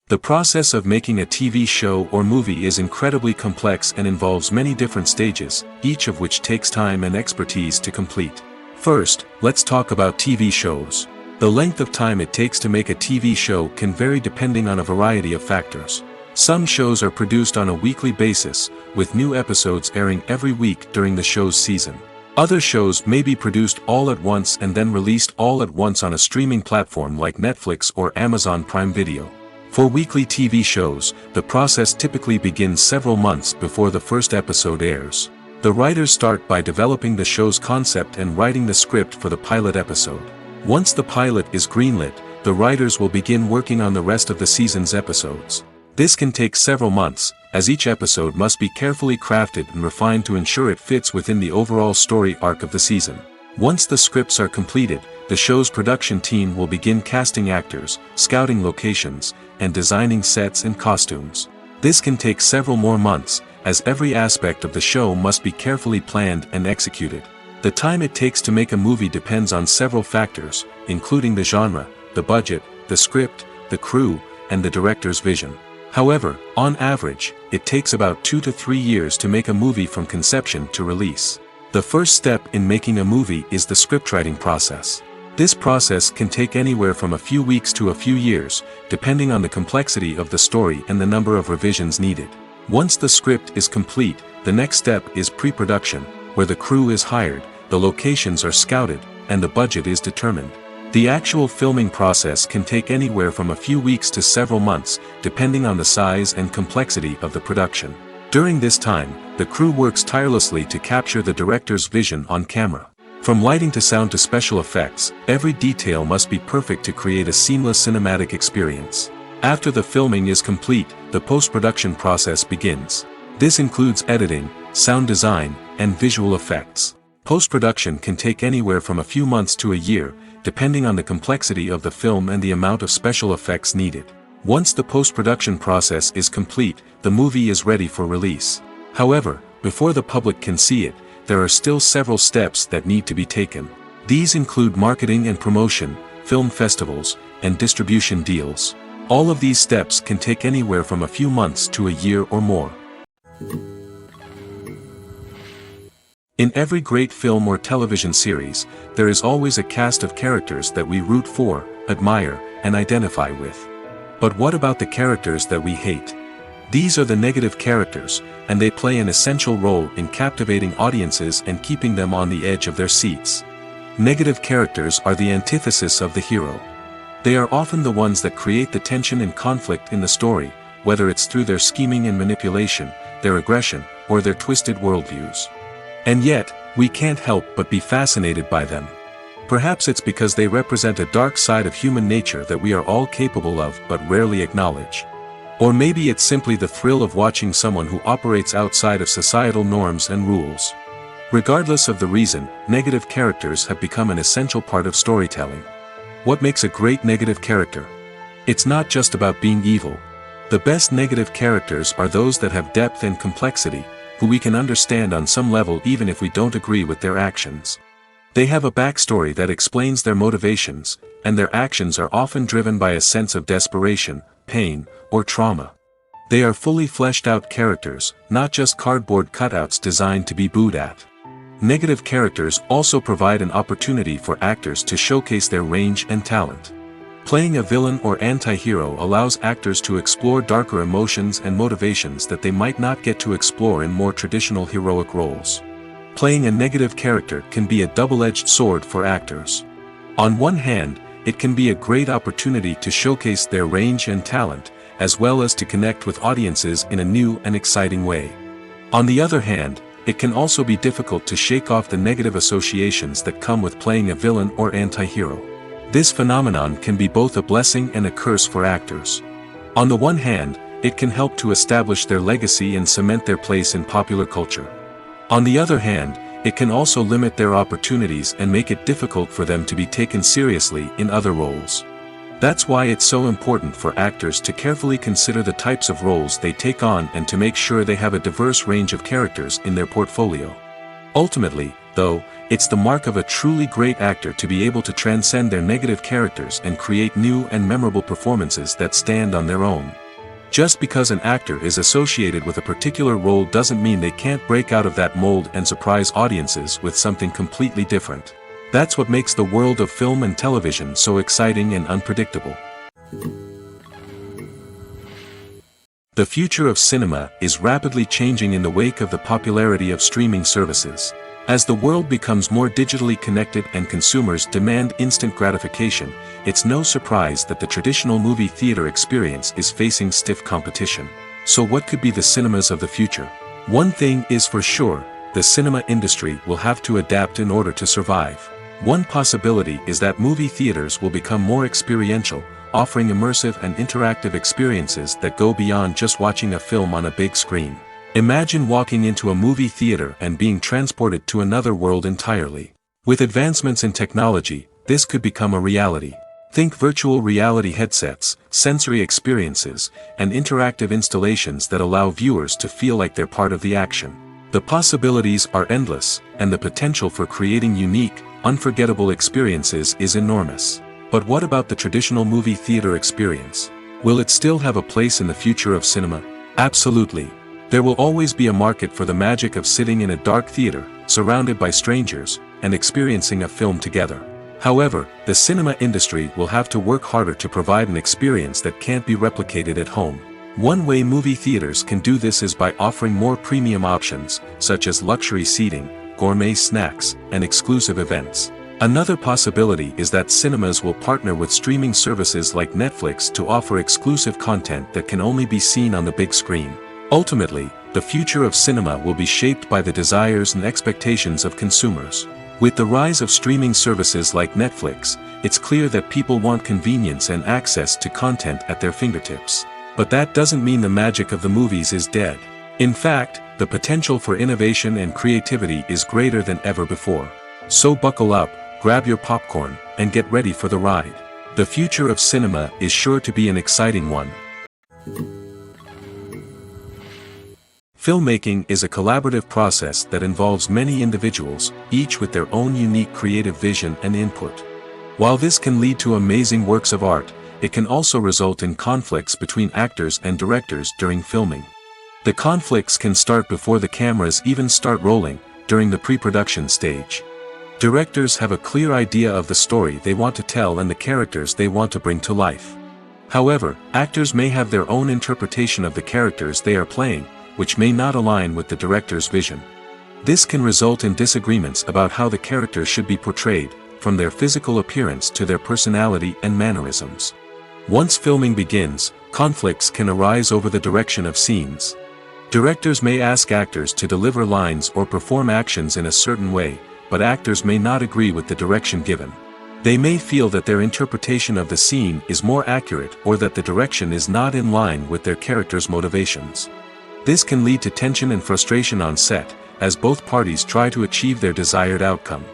The process of making a TV show or movie is incredibly complex and involves many different stages, each of which takes time and expertise to complete. First, let's talk about TV shows. The length of time it takes to make a TV show can vary depending on a variety of factors. Some shows are produced on a weekly basis, with new episodes airing every week during the show's season. Other shows may be produced all at once and then released all at once on a streaming platform like Netflix or Amazon Prime Video. For weekly TV shows, the process typically begins several months before the first episode airs. The writers start by developing the show's concept and writing the script for the pilot episode. Once the pilot is greenlit, the writers will begin working on the rest of the season's episodes. This can take several months, as each episode must be carefully crafted and refined to ensure it fits within the overall story arc of the season. Once the scripts are completed, the show's production team will begin casting actors, scouting locations, and designing sets and costumes. This can take several more months, as every aspect of the show must be carefully planned and executed. The time it takes to make a movie depends on several factors, including the genre, the budget, the script, the crew, and the director's vision. However, on average, it takes about 2 to 3 years to make a movie from conception to release. The first step in making a movie is the scriptwriting process. This process can take anywhere from a few weeks to a few years, depending on the complexity of the story and the number of revisions needed. Once the script is complete, the next step is pre-production, where the crew is hired, the locations are scouted, and the budget is determined. The actual filming process can take anywhere from a few weeks to several months, depending on the size and complexity of the production. During this time, the crew works tirelessly to capture the director's vision on camera. From lighting to sound to special effects, every detail must be perfect to create a seamless cinematic experience. After the filming is complete, the post-production process begins. This includes editing, sound design, and visual effects. Post-production can take anywhere from a few months to a year, depending on the complexity of the film and the amount of special effects needed. Once the post-production process is complete, the movie is ready for release. However, before the public can see it, there are still several steps that need to be taken. These include marketing and promotion, film festivals, and distribution deals. All of these steps can take anywhere from a few months to a year or more. In every great film or television series, there is always a cast of characters that we root for, admire, and identify with. But what about the characters that we hate? These are the negative characters, and they play an essential role in captivating audiences and keeping them on the edge of their seats. Negative characters are the antithesis of the hero. They are often the ones that create the tension and conflict in the story, whether it's through their scheming and manipulation, their aggression, or their twisted worldviews. And yet, we can't help but be fascinated by them. Perhaps it's because they represent a dark side of human nature that we are all capable of but rarely acknowledge. Or maybe it's simply the thrill of watching someone who operates outside of societal norms and rules. Regardless of the reason, negative characters have become an essential part of storytelling. What makes a great negative character? It's not just about being evil. The best negative characters are those that have depth and complexity, who we can understand on some level even if we don't agree with their actions. They have a backstory that explains their motivations, and their actions are often driven by a sense of desperation, pain, or trauma. They are fully fleshed out characters, not just cardboard cutouts designed to be booed at. Negative characters also provide an opportunity for actors to showcase their range and talent. Playing a villain or anti-hero allows actors to explore darker emotions and motivations that they might not get to explore in more traditional heroic roles. Playing a negative character can be a double-edged sword for actors. On one hand, it can be a great opportunity to showcase their range and talent, as well as to connect with audiences in a new and exciting way. On the other hand, it can also be difficult to shake off the negative associations that come with playing a villain or anti-hero. This phenomenon can be both a blessing and a curse for actors. On the one hand, it can help to establish their legacy and cement their place in popular culture. On the other hand, it can also limit their opportunities and make it difficult for them to be taken seriously in other roles. That's why it's so important for actors to carefully consider the types of roles they take on and to make sure they have a diverse range of characters in their portfolio. Ultimately, though, it's the mark of a truly great actor to be able to transcend their negative characters and create new and memorable performances that stand on their own. Just because an actor is associated with a particular role doesn't mean they can't break out of that mold and surprise audiences with something completely different. That's what makes the world of film and television so exciting and unpredictable. The future of cinema is rapidly changing in the wake of the popularity of streaming services. As the world becomes more digitally connected and consumers demand instant gratification, it's no surprise that the traditional movie theater experience is facing stiff competition. So what could be the cinemas of the future? One thing is for sure, the cinema industry will have to adapt in order to survive. One possibility is that movie theaters will become more experiential, offering immersive and interactive experiences that go beyond just watching a film on a big screen. Imagine walking into a movie theater and being transported to another world entirely. With advancements in technology, this could become a reality. Think virtual reality headsets, sensory experiences, and interactive installations that allow viewers to feel like they're part of the action. The possibilities are endless, and the potential for creating unique, unforgettable experiences is enormous. But what about the traditional movie theater experience? Will it still have a place in the future of cinema? Absolutely. There will always be a market for the magic of sitting in a dark theater, surrounded by strangers, and experiencing a film together. However, the cinema industry will have to work harder to provide an experience that can't be replicated at home. One way movie theaters can do this is by offering more premium options, such as luxury seating, gourmet snacks, and exclusive events. Another possibility is that cinemas will partner with streaming services like Netflix to offer exclusive content that can only be seen on the big screen. Ultimately, the future of cinema will be shaped by the desires and expectations of consumers. With the rise of streaming services like Netflix, it's clear that people want convenience and access to content at their fingertips. But that doesn't mean the magic of the movies is dead. In fact, the potential for innovation and creativity is greater than ever before. So buckle up, grab your popcorn, and get ready for the ride. The future of cinema is sure to be an exciting one. Filmmaking is a collaborative process that involves many individuals, each with their own unique creative vision and input. While this can lead to amazing works of art, it can also result in conflicts between actors and directors during filming. The conflicts can start before the cameras even start rolling, during the pre-production stage. Directors have a clear idea of the story they want to tell and the characters they want to bring to life. However, actors may have their own interpretation of the characters they are playing, which may not align with the director's vision. This can result in disagreements about how the characters should be portrayed, from their physical appearance to their personality and mannerisms. Once filming begins, conflicts can arise over the direction of scenes. Directors may ask actors to deliver lines or perform actions in a certain way, but actors may not agree with the direction given. They may feel that their interpretation of the scene is more accurate or that the direction is not in line with their character's motivations. This can lead to tension and frustration on set, as both parties try to achieve their desired outcome.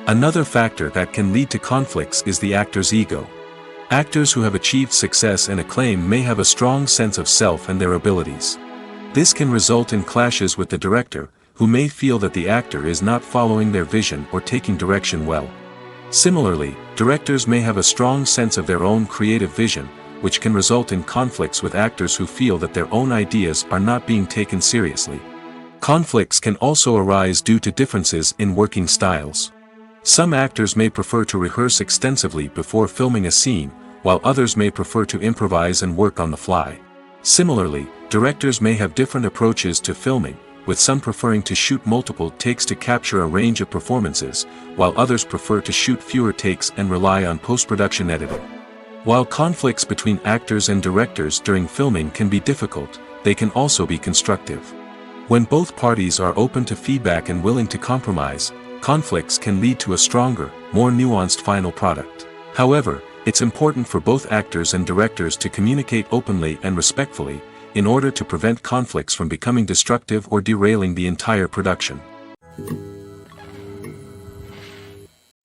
Another factor that can lead to conflicts is the actor's ego. Actors who have achieved success and acclaim may have a strong sense of self and their abilities. This can result in clashes with the director, who may feel that the actor is not following their vision or taking direction well. Similarly, directors may have a strong sense of their own creative vision, which can result in conflicts with actors who feel that their own ideas are not being taken seriously. Conflicts can also arise due to differences in working styles. Some actors may prefer to rehearse extensively before filming a scene, while others may prefer to improvise and work on the fly. Similarly, directors may have different approaches to filming, with some preferring to shoot multiple takes to capture a range of performances, while others prefer to shoot fewer takes and rely on post-production editing. While conflicts between actors and directors during filming can be difficult, they can also be constructive. When both parties are open to feedback and willing to compromise, conflicts can lead to a stronger, more nuanced final product. However, it's important for both actors and directors to communicate openly and respectfully, in order to prevent conflicts from becoming destructive or derailing the entire production.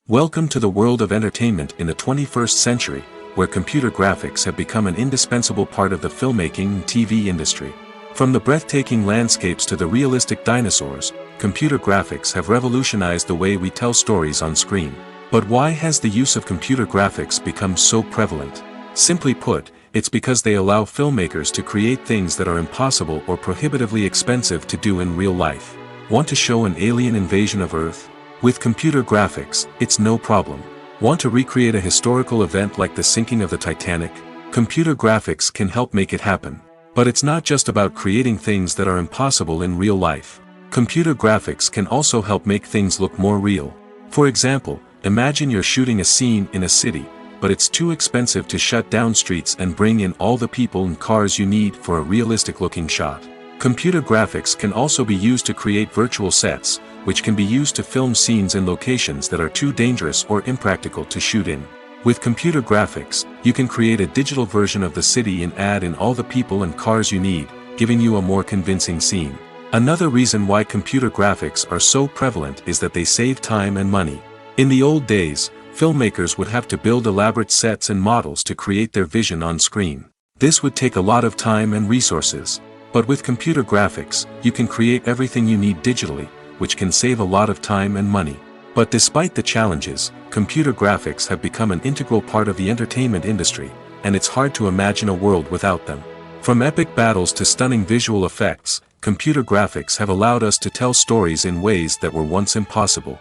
Welcome to the world of entertainment in the 21st century, where computer graphics have become an indispensable part of the filmmaking and TV industry. From the breathtaking landscapes to the realistic dinosaurs, computer graphics have revolutionized the way we tell stories on screen. But why has the use of computer graphics become so prevalent? Simply put, it's because they allow filmmakers to create things that are impossible or prohibitively expensive to do in real life. Want to show an alien invasion of Earth? With computer graphics, it's no problem. Want to recreate a historical event like the sinking of the Titanic? Computer graphics can help make it happen. But it's not just about creating things that are impossible in real life. Computer graphics can also help make things look more real. For example, imagine you're shooting a scene in a city, but it's too expensive to shut down streets and bring in all the people and cars you need for a realistic-looking shot. Computer graphics can also be used to create virtual sets, which can be used to film scenes in locations that are too dangerous or impractical to shoot in. With computer graphics, you can create a digital version of the city and add in all the people and cars you need, giving you a more convincing scene. Another reason why computer graphics are so prevalent is that they save time and money. In the old days, filmmakers would have to build elaborate sets and models to create their vision on screen. This would take a lot of time and resources. But with computer graphics, you can create everything you need digitally, which can save a lot of time and money. But despite the challenges, computer graphics have become an integral part of the entertainment industry, and it's hard to imagine a world without them. From epic battles to stunning visual effects, computer graphics have allowed us to tell stories in ways that were once impossible.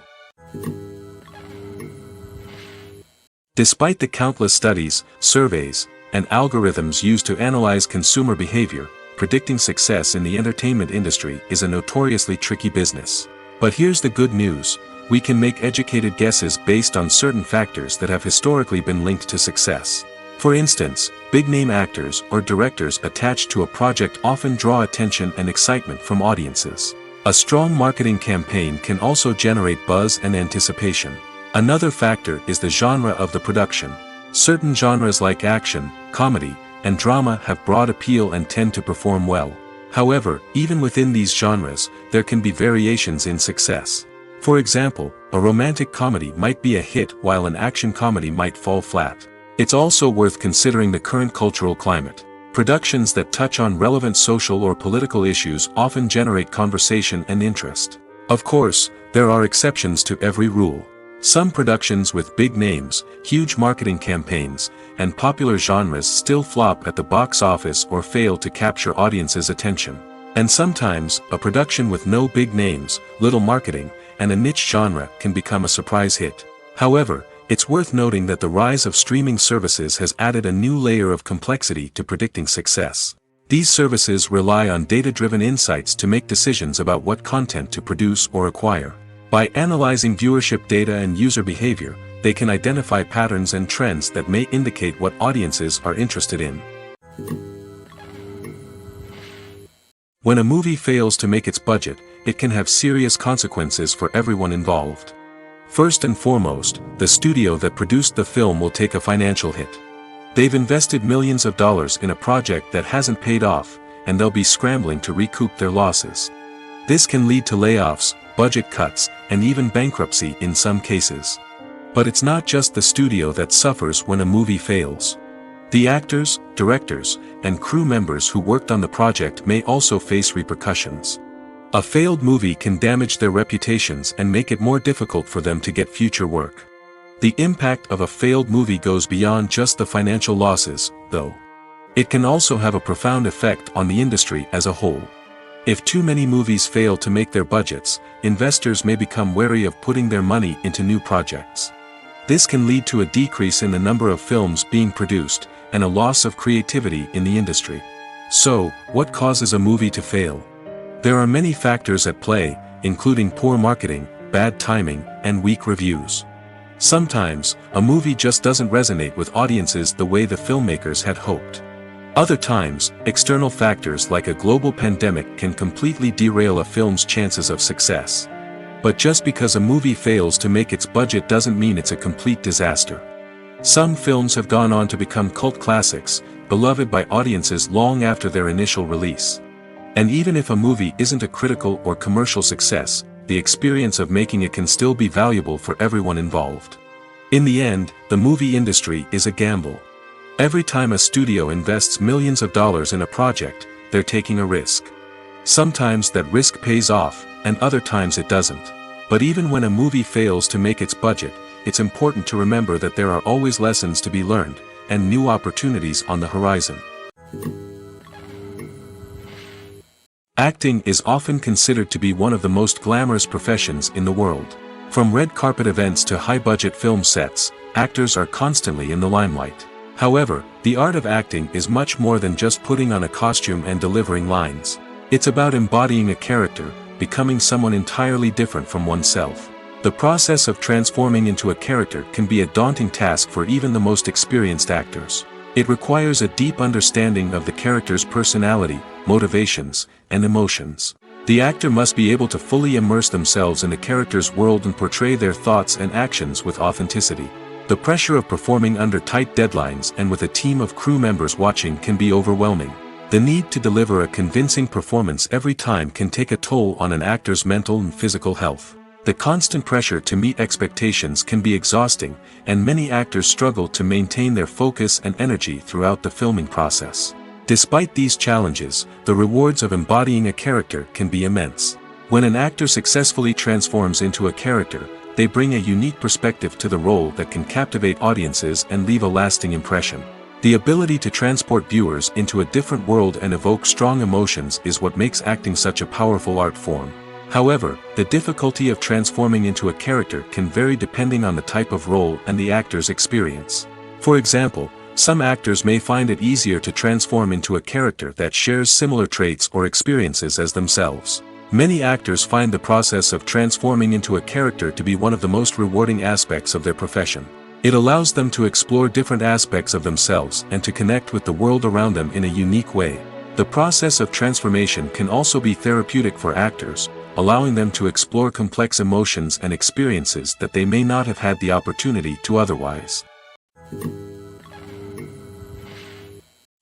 Despite the countless studies, surveys, and algorithms used to analyze consumer behavior, predicting success in the entertainment industry is a notoriously tricky business. But here's the good news. We can make educated guesses based on certain factors that have historically been linked to success. For instance, big-name actors or directors attached to a project often draw attention and excitement from audiences. A strong marketing campaign can also generate buzz and anticipation. Another factor is the genre of the production. Certain genres like action, comedy, and drama have broad appeal and tend to perform well. However, even within these genres, there can be variations in success. For example, a romantic comedy might be a hit while an action comedy might fall flat. It's also worth considering the current cultural climate. Productions that touch on relevant social or political issues often generate conversation and interest. Of course, there are exceptions to every rule. Some productions with big names, huge marketing campaigns, and popular genres still flop at the box office or fail to capture audiences' attention. And sometimes, a production with no big names, little marketing, and a niche genre can become a surprise hit. However, it's worth noting that the rise of streaming services has added a new layer of complexity to predicting success. These services rely on data-driven insights to make decisions about what content to produce or acquire. By analyzing viewership data and user behavior, they can identify patterns and trends that may indicate what audiences are interested in. When a movie fails to make its budget, it can have serious consequences for everyone involved. First and foremost, the studio that produced the film will take a financial hit. They've invested millions of dollars in a project that hasn't paid off, and they'll be scrambling to recoup their losses. This can lead to layoffs, budget cuts, and even bankruptcy in some cases. But it's not just the studio that suffers when a movie fails. The actors, directors, and crew members who worked on the project may also face repercussions. A failed movie can damage their reputations and make it more difficult for them to get future work. The impact of a failed movie goes beyond just the financial losses, though. It can also have a profound effect on the industry as a whole. If too many movies fail to make their budgets, investors may become wary of putting their money into new projects. This can lead to a decrease in the number of films being produced, and a loss of creativity in the industry. So, what causes a movie to fail? There are many factors at play, including poor marketing, bad timing, and weak reviews. Sometimes, a movie just doesn't resonate with audiences the way the filmmakers had hoped. Other times, external factors like a global pandemic can completely derail a film's chances of success. But just because a movie fails to make its budget doesn't mean it's a complete disaster. Some films have gone on to become cult classics, beloved by audiences long after their initial release. And even if a movie isn't a critical or commercial success, the experience of making it can still be valuable for everyone involved. In the end, the movie industry is a gamble. Every time a studio invests millions of dollars in a project, they're taking a risk. Sometimes that risk pays off, and other times it doesn't. But even when a movie fails to make its budget, it's important to remember that there are always lessons to be learned, and new opportunities on the horizon. Acting is often considered to be one of the most glamorous professions in the world. From red carpet events to high-budget film sets, actors are constantly in the limelight. However, the art of acting is much more than just putting on a costume and delivering lines. It's about embodying a character, becoming someone entirely different from oneself. The process of transforming into a character can be a daunting task for even the most experienced actors. It requires a deep understanding of the character's personality, motivations, and emotions. The actor must be able to fully immerse themselves in the character's world and portray their thoughts and actions with authenticity. The pressure of performing under tight deadlines and with a team of crew members watching can be overwhelming. The need to deliver a convincing performance every time can take a toll on an actor's mental and physical health. The constant pressure to meet expectations can be exhausting, and many actors struggle to maintain their focus and energy throughout the filming process. Despite these challenges, the rewards of embodying a character can be immense. When an actor successfully transforms into a character, they bring a unique perspective to the role that can captivate audiences and leave a lasting impression. The ability to transport viewers into a different world and evoke strong emotions is what makes acting such a powerful art form. However, the difficulty of transforming into a character can vary depending on the type of role and the actor's experience. For example, some actors may find it easier to transform into a character that shares similar traits or experiences as themselves. Many actors find the process of transforming into a character to be one of the most rewarding aspects of their profession. It allows them to explore different aspects of themselves and to connect with the world around them in a unique way. The process of transformation can also be therapeutic for actors, allowing them to explore complex emotions and experiences that they may not have had the opportunity to otherwise.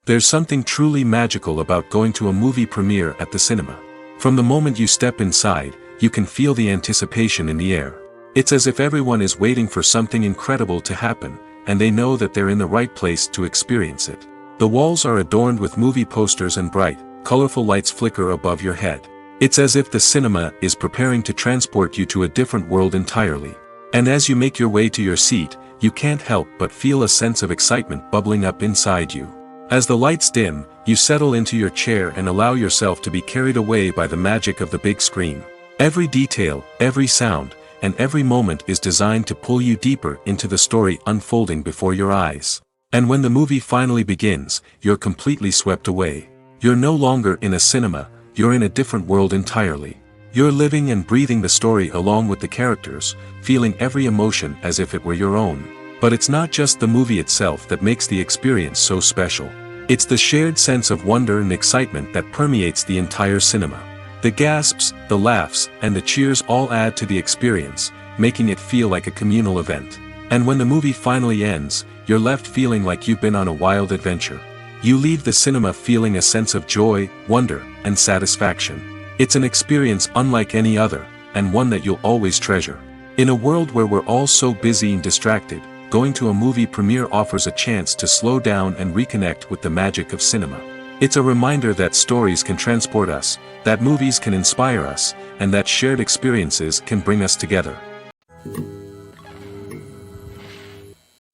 There's something truly magical about going to a movie premiere at the cinema. From the moment you step inside, you can feel the anticipation in the air. It's as if everyone is waiting for something incredible to happen, and they know that they're in the right place to experience it. The walls are adorned with movie posters and bright, colorful lights flicker above your head. It's as if the cinema is preparing to transport you to a different world entirely. And as you make your way to your seat, you can't help but feel a sense of excitement bubbling up inside you. As the lights dim, you settle into your chair and allow yourself to be carried away by the magic of the big screen. Every detail, every sound, and every moment is designed to pull you deeper into the story unfolding before your eyes. And when the movie finally begins, you're completely swept away. You're no longer in a cinema, you're in a different world entirely. You're living and breathing the story along with the characters, feeling every emotion as if it were your own. But it's not just the movie itself that makes the experience so special. It's the shared sense of wonder and excitement that permeates the entire cinema. The gasps, the laughs, and the cheers all add to the experience, making it feel like a communal event. And when the movie finally ends, you're left feeling like you've been on a wild adventure. You leave the cinema feeling a sense of joy, wonder, and satisfaction. It's an experience unlike any other, and one that you'll always treasure. In a world where we're all so busy and distracted, going to a movie premiere offers a chance to slow down and reconnect with the magic of cinema. It's a reminder that stories can transport us, that movies can inspire us, and that shared experiences can bring us together.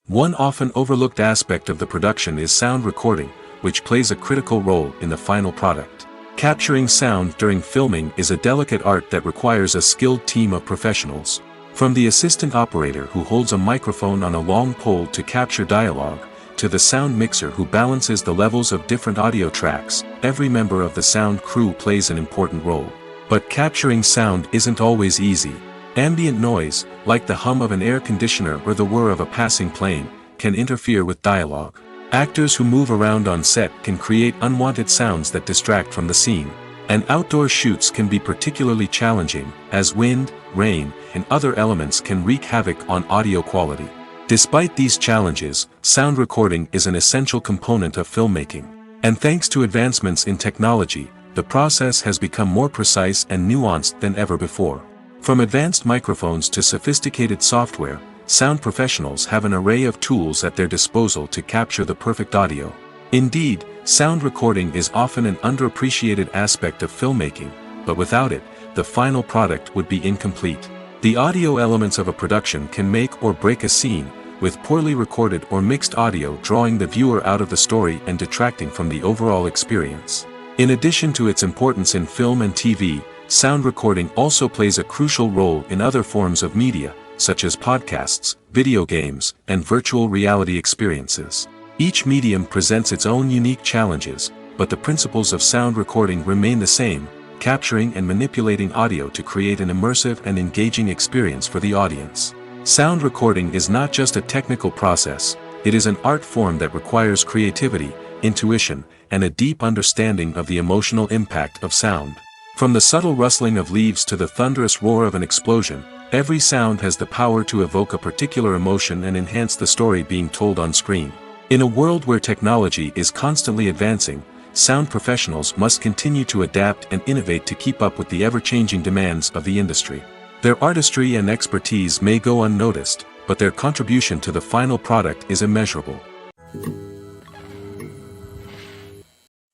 One often overlooked aspect of the production is sound recording, which plays a critical role in the final product. Capturing sound during filming is a delicate art that requires a skilled team of professionals. From the assistant operator who holds a microphone on a long pole to capture dialogue, to the sound mixer who balances the levels of different audio tracks, every member of the sound crew plays an important role. But capturing sound isn't always easy. Ambient noise, like the hum of an air conditioner or the whir of a passing plane, can interfere with dialogue. Actors who move around on set can create unwanted sounds that distract from the scene. And outdoor shoots can be particularly challenging, as wind, rain, and other elements can wreak havoc on audio quality. Despite these challenges, sound recording is an essential component of filmmaking. And thanks to advancements in technology, the process has become more precise and nuanced than ever before. From advanced microphones to sophisticated software, sound professionals have an array of tools at their disposal to capture the perfect audio. Indeed, sound recording is often an underappreciated aspect of filmmaking, but without it, the final product would be incomplete. The audio elements of a production can make or break a scene, with poorly recorded or mixed audio drawing the viewer out of the story and detracting from the overall experience. In addition to its importance in film and TV, sound recording also plays a crucial role in other forms of media, such as podcasts, video games, and virtual reality experiences. Each medium presents its own unique challenges, but the principles of sound recording remain the same, capturing and manipulating audio to create an immersive and engaging experience for the audience. Sound recording is not just a technical process, it is an art form that requires creativity, intuition, and a deep understanding of the emotional impact of sound. From the subtle rustling of leaves to the thunderous roar of an explosion, every sound has the power to evoke a particular emotion and enhance the story being told on screen. In a world where technology is constantly advancing, sound professionals must continue to adapt and innovate to keep up with the ever-changing demands of the industry. Their artistry and expertise may go unnoticed, but their contribution to the final product is immeasurable.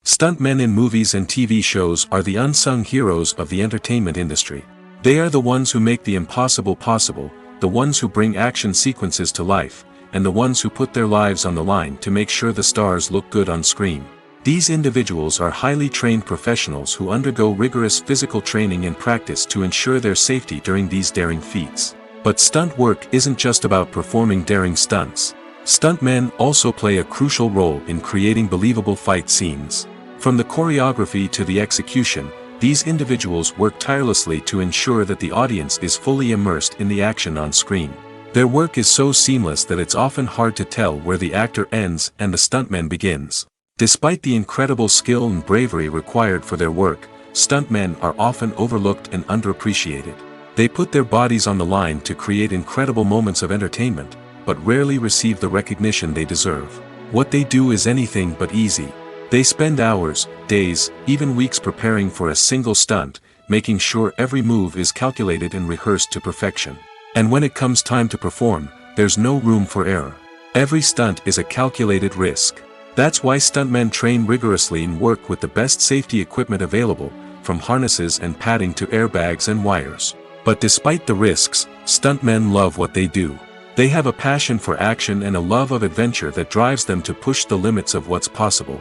Stuntmen in movies and TV shows are the unsung heroes of the entertainment industry. They are the ones who make the impossible possible, the ones who bring action sequences to life, and the ones who put their lives on the line to make sure the stars look good on screen. These individuals are highly trained professionals who undergo rigorous physical training and practice to ensure their safety during these daring feats. But stunt work isn't just about performing daring stunts. Stuntmen also play a crucial role in creating believable fight scenes. From the choreography to the execution, these individuals work tirelessly to ensure that the audience is fully immersed in the action on screen. Their work is so seamless that it's often hard to tell where the actor ends and the stuntman begins. Despite the incredible skill and bravery required for their work, stuntmen are often overlooked and underappreciated. They put their bodies on the line to create incredible moments of entertainment, but rarely receive the recognition they deserve. What they do is anything but easy. They spend hours, days, even weeks preparing for a single stunt, making sure every move is calculated and rehearsed to perfection. And when it comes time to perform, there's no room for error. Every stunt is a calculated risk. That's why stuntmen train rigorously and work with the best safety equipment available, from harnesses and padding to airbags and wires. But despite the risks, stuntmen love what they do. They have a passion for action and a love of adventure that drives them to push the limits of what's possible.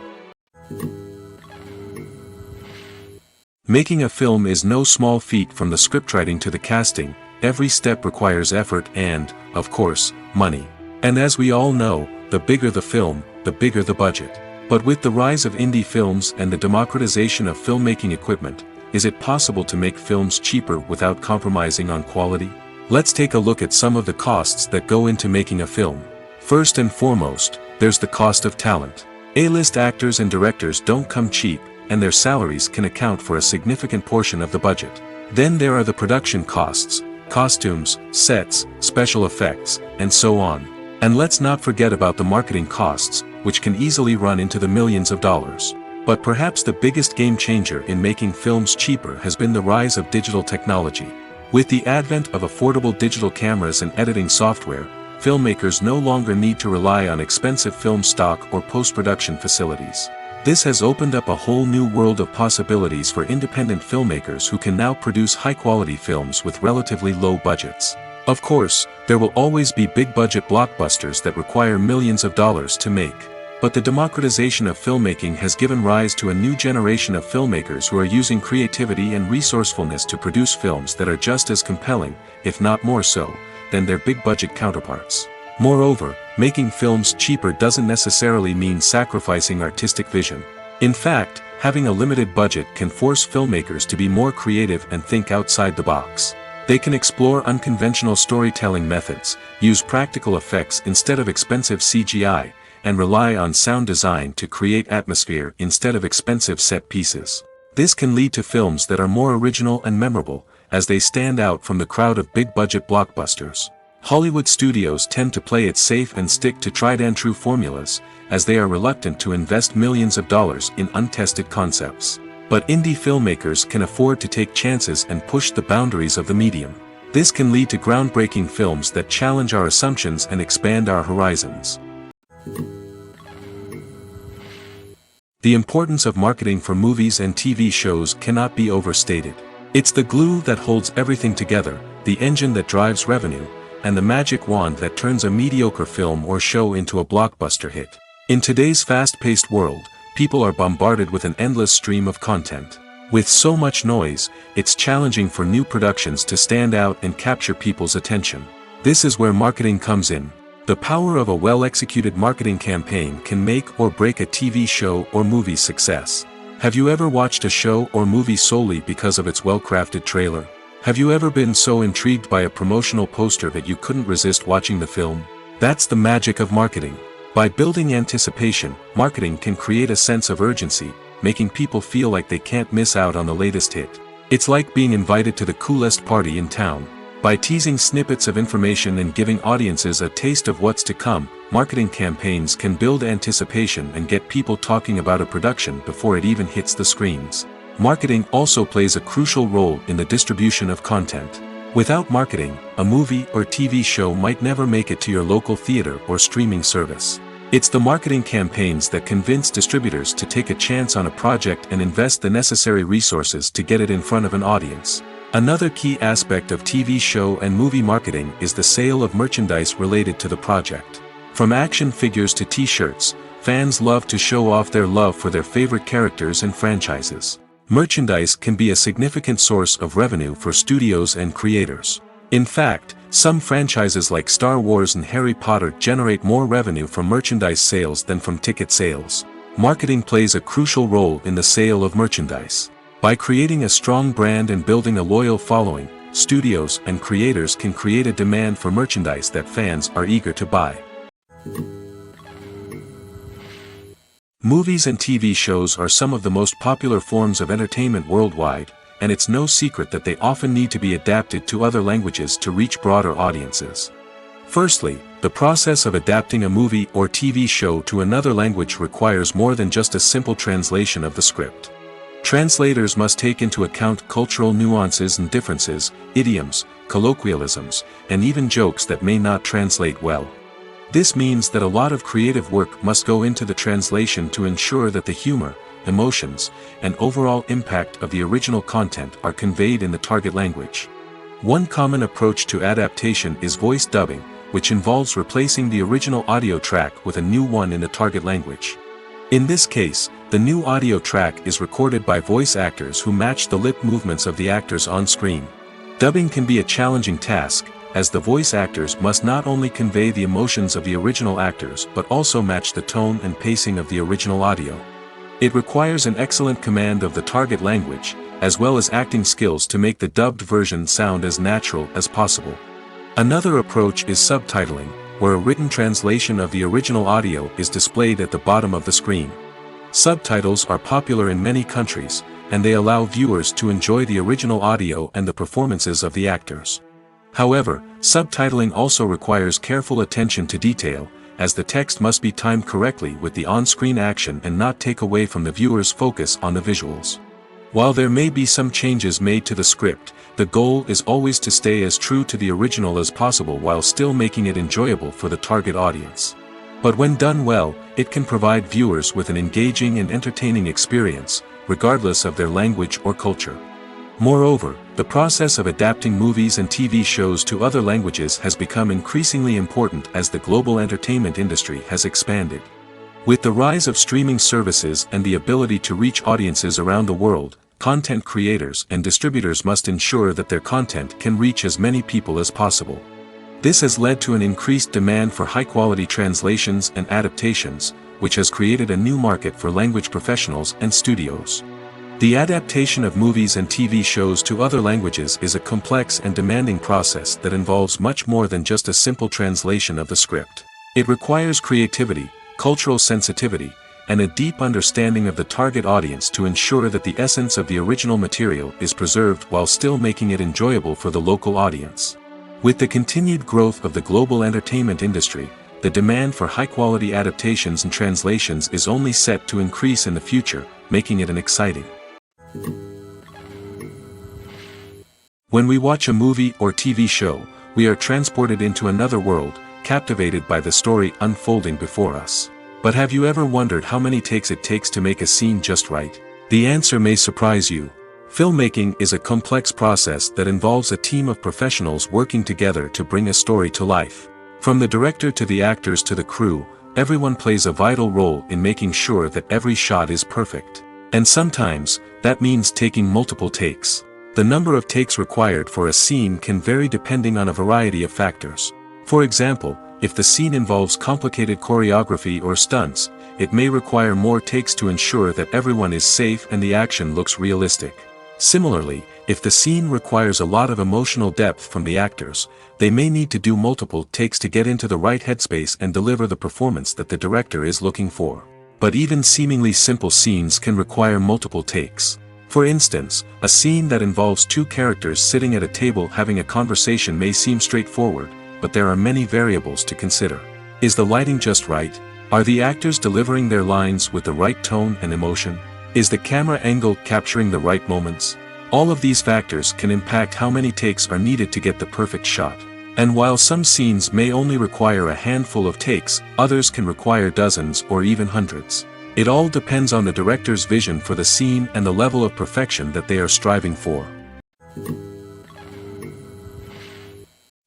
Making a film is no small feat. From the scriptwriting to the casting, every step requires effort and, of course, money. And as we all know, the bigger the film, the bigger the budget. But with the rise of indie films and the democratization of filmmaking equipment, is it possible to make films cheaper without compromising on quality? Let's take a look at some of the costs that go into making a film. First and foremost, there's the cost of talent. A-list actors and directors don't come cheap, and their salaries can account for a significant portion of the budget. Then there are the production costs, costumes, sets, special effects, and so on. And let's not forget about the marketing costs, which can easily run into the millions of dollars. But perhaps the biggest game changer in making films cheaper has been the rise of digital technology. With the advent of affordable digital cameras and editing software, filmmakers no longer need to rely on expensive film stock or post-production facilities. This has opened up a whole new world of possibilities for independent filmmakers who can now produce high-quality films with relatively low budgets. Of course, there will always be big-budget blockbusters that require millions of dollars to make. But the democratization of filmmaking has given rise to a new generation of filmmakers who are using creativity and resourcefulness to produce films that are just as compelling, if not more so, than their big-budget counterparts. Moreover, making films cheaper doesn't necessarily mean sacrificing artistic vision. In fact, having a limited budget can force filmmakers to be more creative and think outside the box. They can explore unconventional storytelling methods, use practical effects instead of expensive CGI, and rely on sound design to create atmosphere instead of expensive set pieces. This can lead to films that are more original and memorable, as they stand out from the crowd of big-budget blockbusters. Hollywood studios tend to play it safe and stick to tried-and-true formulas, as they are reluctant to invest millions of dollars in untested concepts. But indie filmmakers can afford to take chances and push the boundaries of the medium. This can lead to groundbreaking films that challenge our assumptions and expand our horizons. The importance of marketing for movies and TV shows cannot be overstated. It's the glue that holds everything together, the engine that drives revenue, and the magic wand that turns a mediocre film or show into a blockbuster hit. In today's fast-paced world, people are bombarded with an endless stream of content. With so much noise, it's challenging for new productions to stand out and capture people's attention. This is where marketing comes in. The power of a well-executed marketing campaign can make or break a TV show or movie's success. Have you ever watched a show or movie solely because of its well-crafted trailer? Have you ever been so intrigued by a promotional poster that you couldn't resist watching the film? That's the magic of marketing. By building anticipation, marketing can create a sense of urgency, making people feel like they can't miss out on the latest hit. It's like being invited to the coolest party in town. By teasing snippets of information and giving audiences a taste of what's to come, marketing campaigns can build anticipation and get people talking about a production before it even hits the screens. Marketing also plays a crucial role in the distribution of content. Without marketing, a movie or TV show might never make it to your local theater or streaming service. It's the marketing campaigns that convince distributors to take a chance on a project and invest the necessary resources to get it in front of an audience. Another key aspect of TV show and movie marketing is the sale of merchandise related to the project. From action figures to t-shirts, fans love to show off their love for their favorite characters and franchises. Merchandise can be a significant source of revenue for studios and creators. In fact, some franchises like Star Wars and Harry Potter generate more revenue from merchandise sales than from ticket sales. Marketing plays a crucial role in the sale of merchandise. By creating a strong brand and building a loyal following, studios and creators can create a demand for merchandise that fans are eager to buy. Movies and TV shows are some of the most popular forms of entertainment worldwide, and it's no secret that they often need to be adapted to other languages to reach broader audiences. Firstly, the process of adapting a movie or TV show to another language requires more than just a simple translation of the script. Translators must take into account cultural nuances and differences, idioms, colloquialisms, and even jokes that may not translate well. This means that a lot of creative work must go into the translation to ensure that the humor, emotions, and overall impact of the original content are conveyed in the target language. One common approach to adaptation is voice dubbing, which involves replacing the original audio track with a new one in the target language. In this case, the new audio track is recorded by voice actors who match the lip movements of the actors on screen. Dubbing can be a challenging task, as the voice actors must not only convey the emotions of the original actors but also match the tone and pacing of the original audio. It requires an excellent command of the target language, as well as acting skills to make the dubbed version sound as natural as possible. Another approach is subtitling, where a written translation of the original audio is displayed at the bottom of the screen. Subtitles are popular in many countries, and they allow viewers to enjoy the original audio and the performances of the actors. However, subtitling also requires careful attention to detail, as the text must be timed correctly with the on-screen action and not take away from the viewer's focus on the visuals. While there may be some changes made to the script, the goal is always to stay as true to the original as possible while still making it enjoyable for the target audience. But when done well, it can provide viewers with an engaging and entertaining experience, regardless of their language or culture. Moreover, the process of adapting movies and TV shows to other languages has become increasingly important as the global entertainment industry has expanded. With the rise of streaming services and the ability to reach audiences around the world, content creators and distributors must ensure that their content can reach as many people as possible. This has led to an increased demand for high-quality translations and adaptations, which has created a new market for language professionals and studios. The adaptation of movies and TV shows to other languages is a complex and demanding process that involves much more than just a simple translation of the script. It requires creativity, cultural sensitivity, and a deep understanding of the target audience to ensure that the essence of the original material is preserved while still making it enjoyable for the local audience. With the continued growth of the global entertainment industry, the demand for high-quality adaptations and translations is only set to increase in the future, making it an exciting. When we watch a movie or TV show, we are transported into another world, captivated by the story unfolding before us. But have you ever wondered how many takes it takes to make a scene just right? The answer may surprise you. Filmmaking is a complex process that involves a team of professionals working together to bring a story to life. From the director to the actors to the crew, everyone plays a vital role in making sure that every shot is perfect. And sometimes, that means taking multiple takes. The number of takes required for a scene can vary depending on a variety of factors. For example, if the scene involves complicated choreography or stunts, it may require more takes to ensure that everyone is safe and the action looks realistic. Similarly, if the scene requires a lot of emotional depth from the actors, they may need to do multiple takes to get into the right headspace and deliver the performance that the director is looking for. But even seemingly simple scenes can require multiple takes. For instance, a scene that involves two characters sitting at a table having a conversation may seem straightforward, but there are many variables to consider. Is the lighting just right? Are the actors delivering their lines with the right tone and emotion? Is the camera angle capturing the right moments? All of these factors can impact how many takes are needed to get the perfect shot. And while some scenes may only require a handful of takes, others can require dozens or even hundreds. It all depends on the director's vision for the scene and the level of perfection that they are striving for.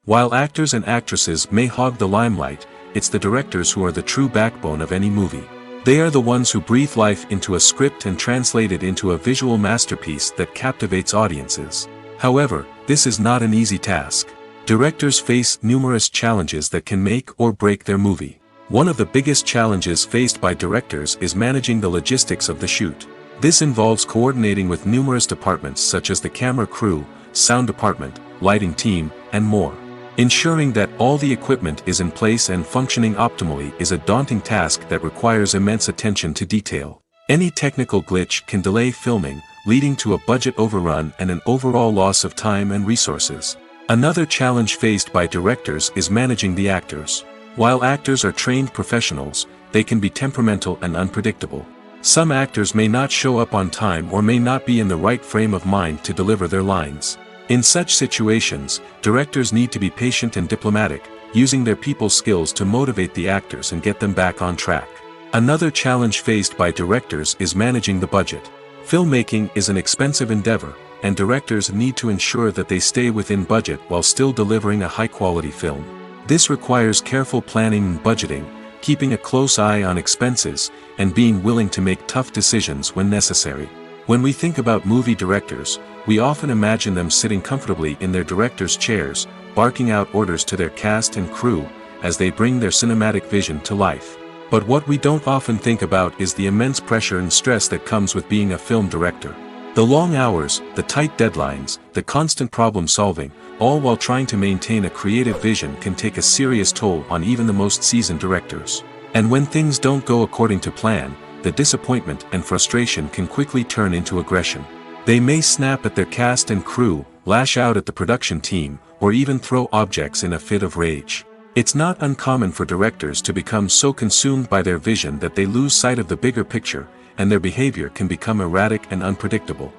While actors and actresses may hog the limelight, it's the directors who are the true backbone of any movie. They are the ones who breathe life into a script and translate it into a visual masterpiece that captivates audiences. However, this is not an easy task. Directors face numerous challenges that can make or break their movie. One of the biggest challenges faced by directors is managing the logistics of the shoot. This involves coordinating with numerous departments such as the camera crew, sound department, lighting team, and more. Ensuring that all the equipment is in place and functioning optimally is a daunting task that requires immense attention to detail. Any technical glitch can delay filming, leading to a budget overrun and an overall loss of time and resources. Another challenge faced by directors is managing the actors. While actors are trained professionals, they can be temperamental and unpredictable. Some actors may not show up on time or may not be in the right frame of mind to deliver their lines. In such situations, directors need to be patient and diplomatic, using their people skills to motivate the actors and get them back on track. Another challenge faced by directors is managing the budget. Filmmaking is an expensive endeavor, and directors need to ensure that they stay within budget while still delivering a high-quality film. This requires careful planning and budgeting, keeping a close eye on expenses, and being willing to make tough decisions when necessary. When we think about movie directors, we often imagine them sitting comfortably in their director's chairs, barking out orders to their cast and crew, as they bring their cinematic vision to life. But what we don't often think about is the immense pressure and stress that comes with being a film director. The long hours, the tight deadlines, the constant problem solving, all while trying to maintain a creative vision can take a serious toll on even the most seasoned directors. And when things don't go according to plan, the disappointment and frustration can quickly turn into aggression. They may snap at their cast and crew, lash out at the production team, or even throw objects in a fit of rage. It's not uncommon for directors to become so consumed by their vision that they lose sight of the bigger picture, and their behavior can become erratic and unpredictable.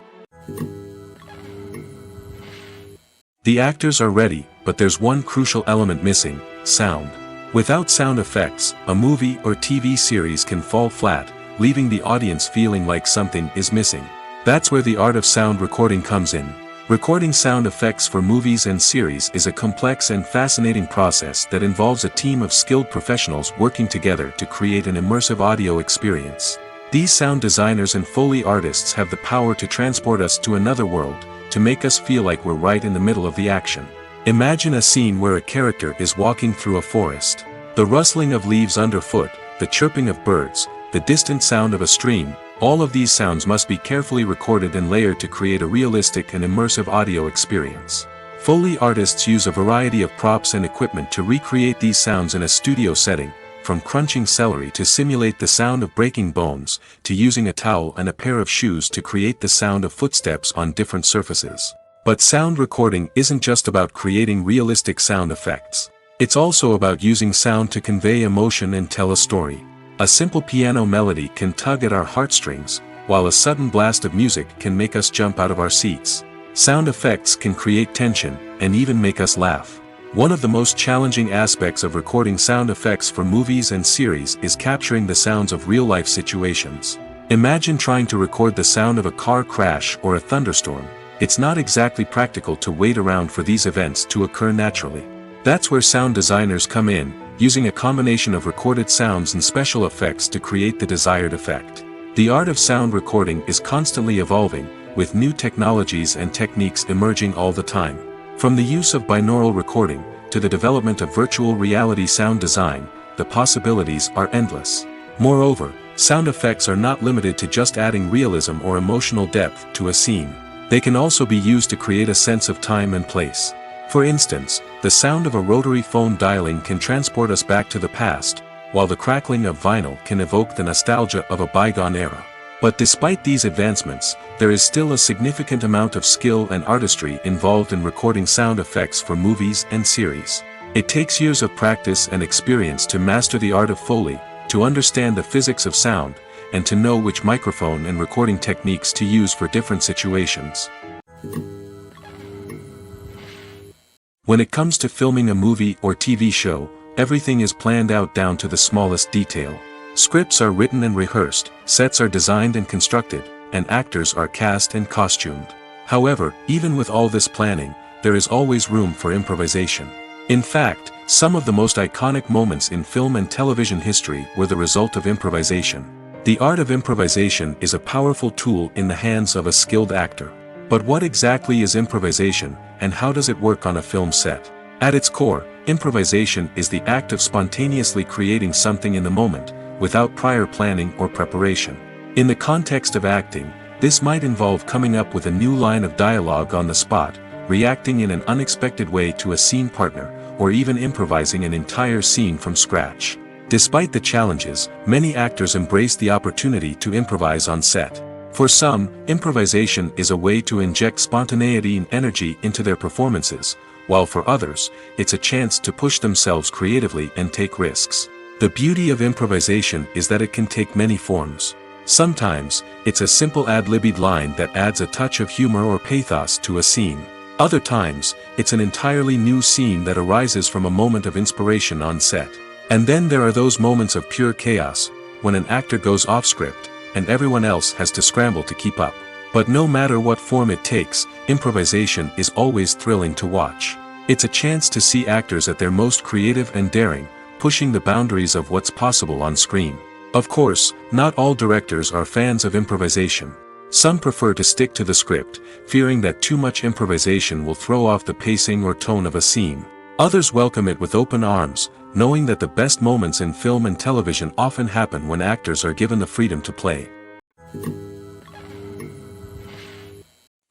The actors are ready, but there's one crucial element missing: sound. Without sound effects, a movie or TV series can fall flat, leaving the audience feeling like something is missing. That's where the art of sound recording comes in. Recording sound effects for movies and series is a complex and fascinating process that involves a team of skilled professionals working together to create an immersive audio experience. These sound designers and Foley artists have the power to transport us to another world, to make us feel like we're right in the middle of the action. Imagine a scene where a character is walking through a forest. The rustling of leaves underfoot, the chirping of birds, the distant sound of a stream, all of these sounds must be carefully recorded and layered to create a realistic and immersive audio experience. Foley artists use a variety of props and equipment to recreate these sounds in a studio setting, from crunching celery to simulate the sound of breaking bones, to using a towel and a pair of shoes to create the sound of footsteps on different surfaces. But sound recording isn't just about creating realistic sound effects. It's also about using sound to convey emotion and tell a story. A simple piano melody can tug at our heartstrings, while a sudden blast of music can make us jump out of our seats. Sound effects can create tension, and even make us laugh. One of the most challenging aspects of recording sound effects for movies and series is capturing the sounds of real-life situations. Imagine trying to record the sound of a car crash or a thunderstorm. It's not exactly practical to wait around for these events to occur naturally. That's where sound designers come in, using a combination of recorded sounds and special effects to create the desired effect. The art of sound recording is constantly evolving, with new technologies and techniques emerging all the time. From the use of binaural recording, to the development of virtual reality sound design, the possibilities are endless. Moreover, sound effects are not limited to just adding realism or emotional depth to a scene. They can also be used to create a sense of time and place. For instance, the sound of a rotary phone dialing can transport us back to the past, while the crackling of vinyl can evoke the nostalgia of a bygone era. But despite these advancements, there is still a significant amount of skill and artistry involved in recording sound effects for movies and series. It takes years of practice and experience to master the art of Foley, to understand the physics of sound, and to know which microphone and recording techniques to use for different situations. When it comes to filming a movie or TV show, everything is planned out down to the smallest detail. Scripts are written and rehearsed, sets are designed and constructed, and actors are cast and costumed. However, even with all this planning, there is always room for improvisation. In fact, some of the most iconic moments in film and television history were the result of improvisation. The art of improvisation is a powerful tool in the hands of a skilled actor. But what exactly is improvisation, and how does it work on a film set? At its core, improvisation is the act of spontaneously creating something in the moment, without prior planning or preparation. In the context of acting, this might involve coming up with a new line of dialogue on the spot, reacting in an unexpected way to a scene partner, or even improvising an entire scene from scratch. Despite the challenges, many actors embrace the opportunity to improvise on set. For some, improvisation is a way to inject spontaneity and energy into their performances, while for others, it's a chance to push themselves creatively and take risks. The beauty of improvisation is that it can take many forms. Sometimes, it's a simple ad-libbed line that adds a touch of humor or pathos to a scene. Other times, it's an entirely new scene that arises from a moment of inspiration on set. And then there are those moments of pure chaos, when an actor goes off script, and everyone else has to scramble to keep up. But no matter what form it takes, improvisation is always thrilling to watch. It's a chance to see actors at their most creative and daring, pushing the boundaries of what's possible on screen. Of course, not all directors are fans of improvisation. Some prefer to stick to the script, fearing that too much improvisation will throw off the pacing or tone of a scene. Others welcome it with open arms, knowing that the best moments in film and television often happen when actors are given the freedom to play.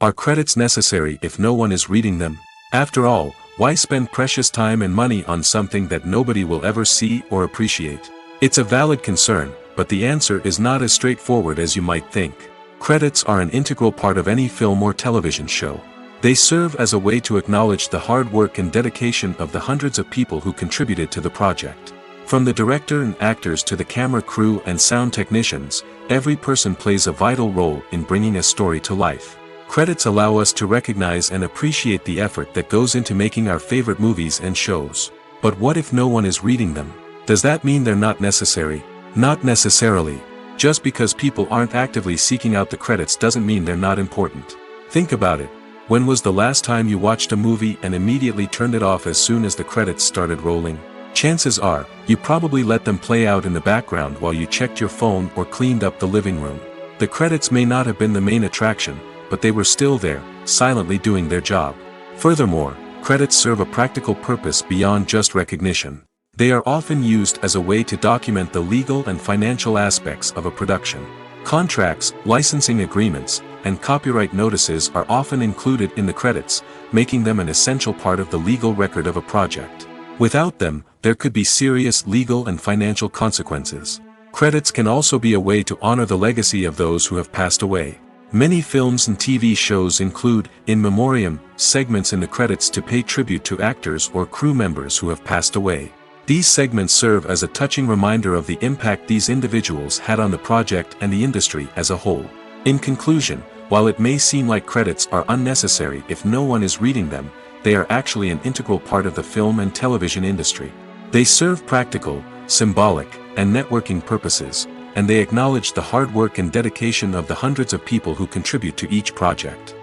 Are credits necessary if no one is reading them? After all, why spend precious time and money on something that nobody will ever see or appreciate? It's a valid concern, but the answer is not as straightforward as you might think. Credits are an integral part of any film or television show. They serve as a way to acknowledge the hard work and dedication of the hundreds of people who contributed to the project. From the director and actors to the camera crew and sound technicians, every person plays a vital role in bringing a story to life. Credits allow us to recognize and appreciate the effort that goes into making our favorite movies and shows. But what if no one is reading them? Does that mean they're not necessary? Not necessarily. Just because people aren't actively seeking out the credits doesn't mean they're not important. Think about it. When was the last time you watched a movie and immediately turned it off as soon as the credits started rolling? Chances are, you probably let them play out in the background while you checked your phone or cleaned up the living room. The credits may not have been the main attraction, but they were still there, silently doing their job. Furthermore, credits serve a practical purpose beyond just recognition. They are often used as a way to document the legal and financial aspects of a production. Contracts, licensing agreements, and copyright notices are often included in the credits, making them an essential part of the legal record of a project. Without them, there could be serious legal and financial consequences. Credits can also be a way to honor the legacy of those who have passed away. Many films and TV shows include, in memoriam, segments in the credits to pay tribute to actors or crew members who have passed away. These segments serve as a touching reminder of the impact these individuals had on the project and the industry as a whole. In conclusion, while it may seem like credits are unnecessary if no one is reading them, they are actually an integral part of the film and television industry. They serve practical, symbolic, and networking purposes, and they acknowledge the hard work and dedication of the hundreds of people who contribute to each project.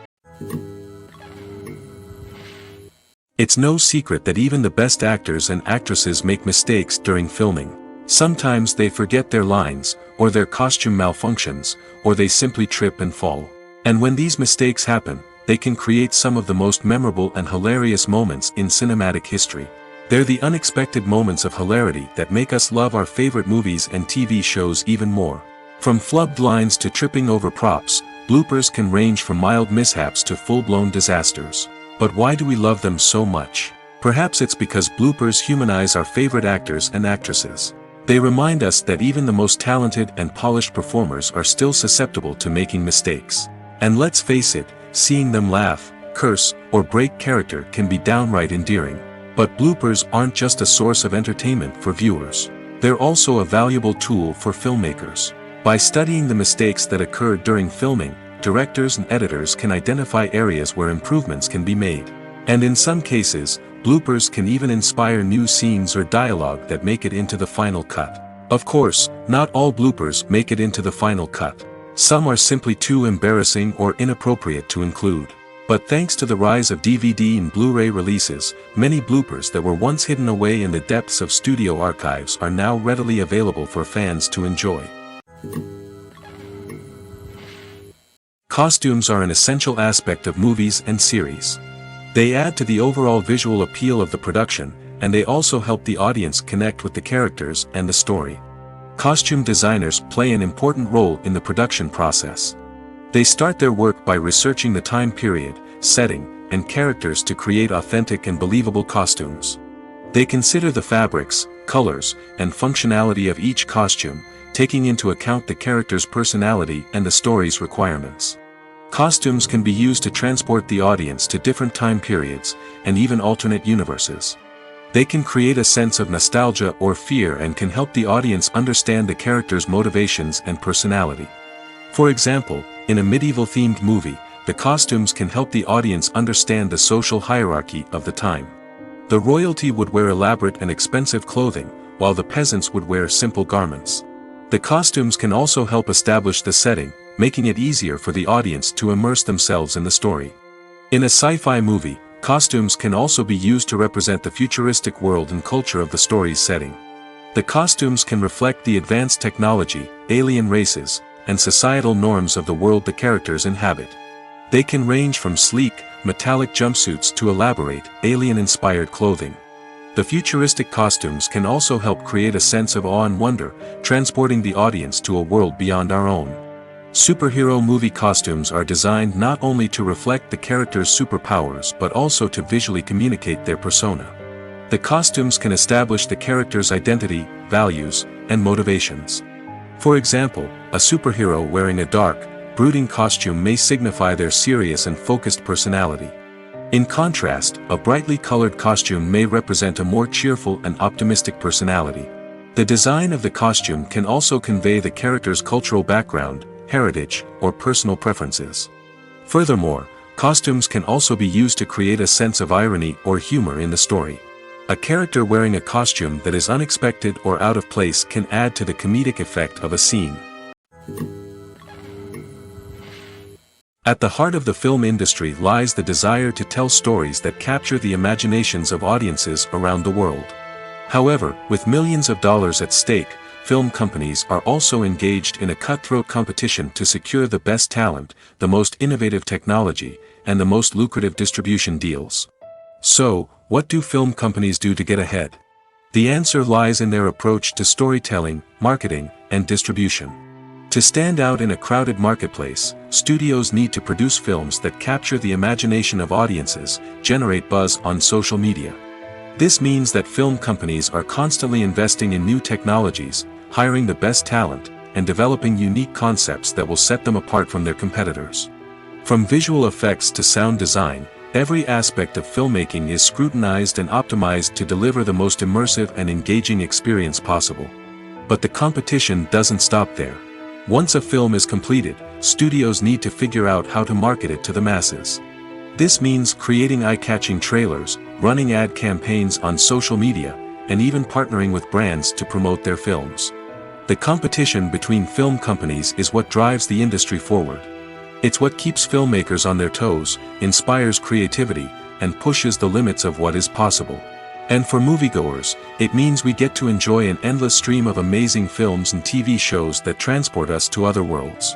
It's no secret that even the best actors and actresses make mistakes during filming. Sometimes they forget their lines, or their costume malfunctions, or they simply trip and fall. And when these mistakes happen, they can create some of the most memorable and hilarious moments in cinematic history. They're the unexpected moments of hilarity that make us love our favorite movies and TV shows even more. From flubbed lines to tripping over props, bloopers can range from mild mishaps to full-blown disasters. But why do we love them so much? Perhaps it's because bloopers humanize our favorite actors and actresses. They remind us that even the most talented and polished performers are still susceptible to making mistakes. And let's face it, seeing them laugh, curse, or break character can be downright endearing. But bloopers aren't just a source of entertainment for viewers. They're also a valuable tool for filmmakers. By studying the mistakes that occurred during filming, directors and editors can identify areas where improvements can be made. And in some cases, bloopers can even inspire new scenes or dialogue that make it into the final cut. Of course, not all bloopers make it into the final cut. Some are simply too embarrassing or inappropriate to include. But thanks to the rise of DVD and Blu-ray releases, many bloopers that were once hidden away in the depths of studio archives are now readily available for fans to enjoy. Costumes are an essential aspect of movies and series. They add to the overall visual appeal of the production, and they also help the audience connect with the characters and the story. Costume designers play an important role in the production process. They start their work by researching the time period, setting, and characters to create authentic and believable costumes. They consider the fabrics, colors, and functionality of each costume, taking into account the character's personality and the story's requirements. Costumes can be used to transport the audience to different time periods, and even alternate universes. They can create a sense of nostalgia or fear and can help the audience understand the character's motivations and personality. For example, in a medieval-themed movie, the costumes can help the audience understand the social hierarchy of the time. The royalty would wear elaborate and expensive clothing, while the peasants would wear simple garments. The costumes can also help establish the setting, making it easier for the audience to immerse themselves in the story. In a sci-fi movie, costumes can also be used to represent the futuristic world and culture of the story's setting. The costumes can reflect the advanced technology, alien races, and societal norms of the world the characters inhabit. They can range from sleek, metallic jumpsuits to elaborate, alien-inspired clothing. The futuristic costumes can also help create a sense of awe and wonder, transporting the audience to a world beyond our own. Superhero movie costumes are designed not only to reflect the character's superpowers but also to visually communicate their persona. The costumes can establish the character's identity, values, and motivations. For example, a superhero wearing a dark, brooding costume may signify their serious and focused personality. In contrast, a brightly colored costume may represent a more cheerful and optimistic personality. The design of the costume can also convey the character's cultural background, heritage, or personal preferences. Furthermore, costumes can also be used to create a sense of irony or humor in the story. A character wearing a costume that is unexpected or out of place can add to the comedic effect of a scene. At the heart of the film industry lies the desire to tell stories that capture the imaginations of audiences around the world. However, with millions of dollars at stake, film companies are also engaged in a cutthroat competition to secure the best talent, the most innovative technology, and the most lucrative distribution deals. So, what do film companies do to get ahead? The answer lies in their approach to storytelling, marketing, and distribution. To stand out in a crowded marketplace, studios need to produce films that capture the imagination of audiences, generate buzz on social media. This means that film companies are constantly investing in new technologies, hiring the best talent, and developing unique concepts that will set them apart from their competitors. From visual effects to sound design, every aspect of filmmaking is scrutinized and optimized to deliver the most immersive and engaging experience possible. But the competition doesn't stop there. Once a film is completed, studios need to figure out how to market it to the masses. This means creating eye-catching trailers, running ad campaigns on social media, and even partnering with brands to promote their films. The competition between film companies is what drives the industry forward. It's what keeps filmmakers on their toes, inspires creativity, and pushes the limits of what is possible. And for moviegoers, it means we get to enjoy an endless stream of amazing films and TV shows that transport us to other worlds.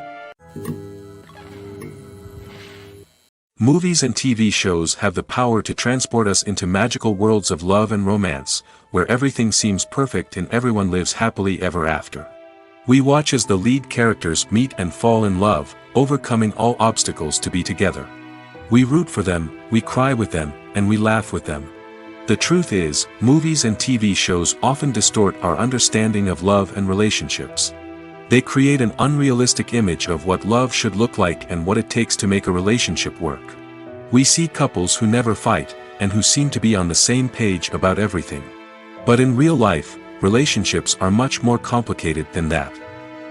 Movies and TV shows have the power to transport us into magical worlds of love and romance, where everything seems perfect and everyone lives happily ever after. We watch as the lead characters meet and fall in love, overcoming all obstacles to be together. We root for them, we cry with them, and we laugh with them. The truth is, movies and TV shows often distort our understanding of love and relationships. They create an unrealistic image of what love should look like and what it takes to make a relationship work. We see couples who never fight, and who seem to be on the same page about everything. But in real life, relationships are much more complicated than that.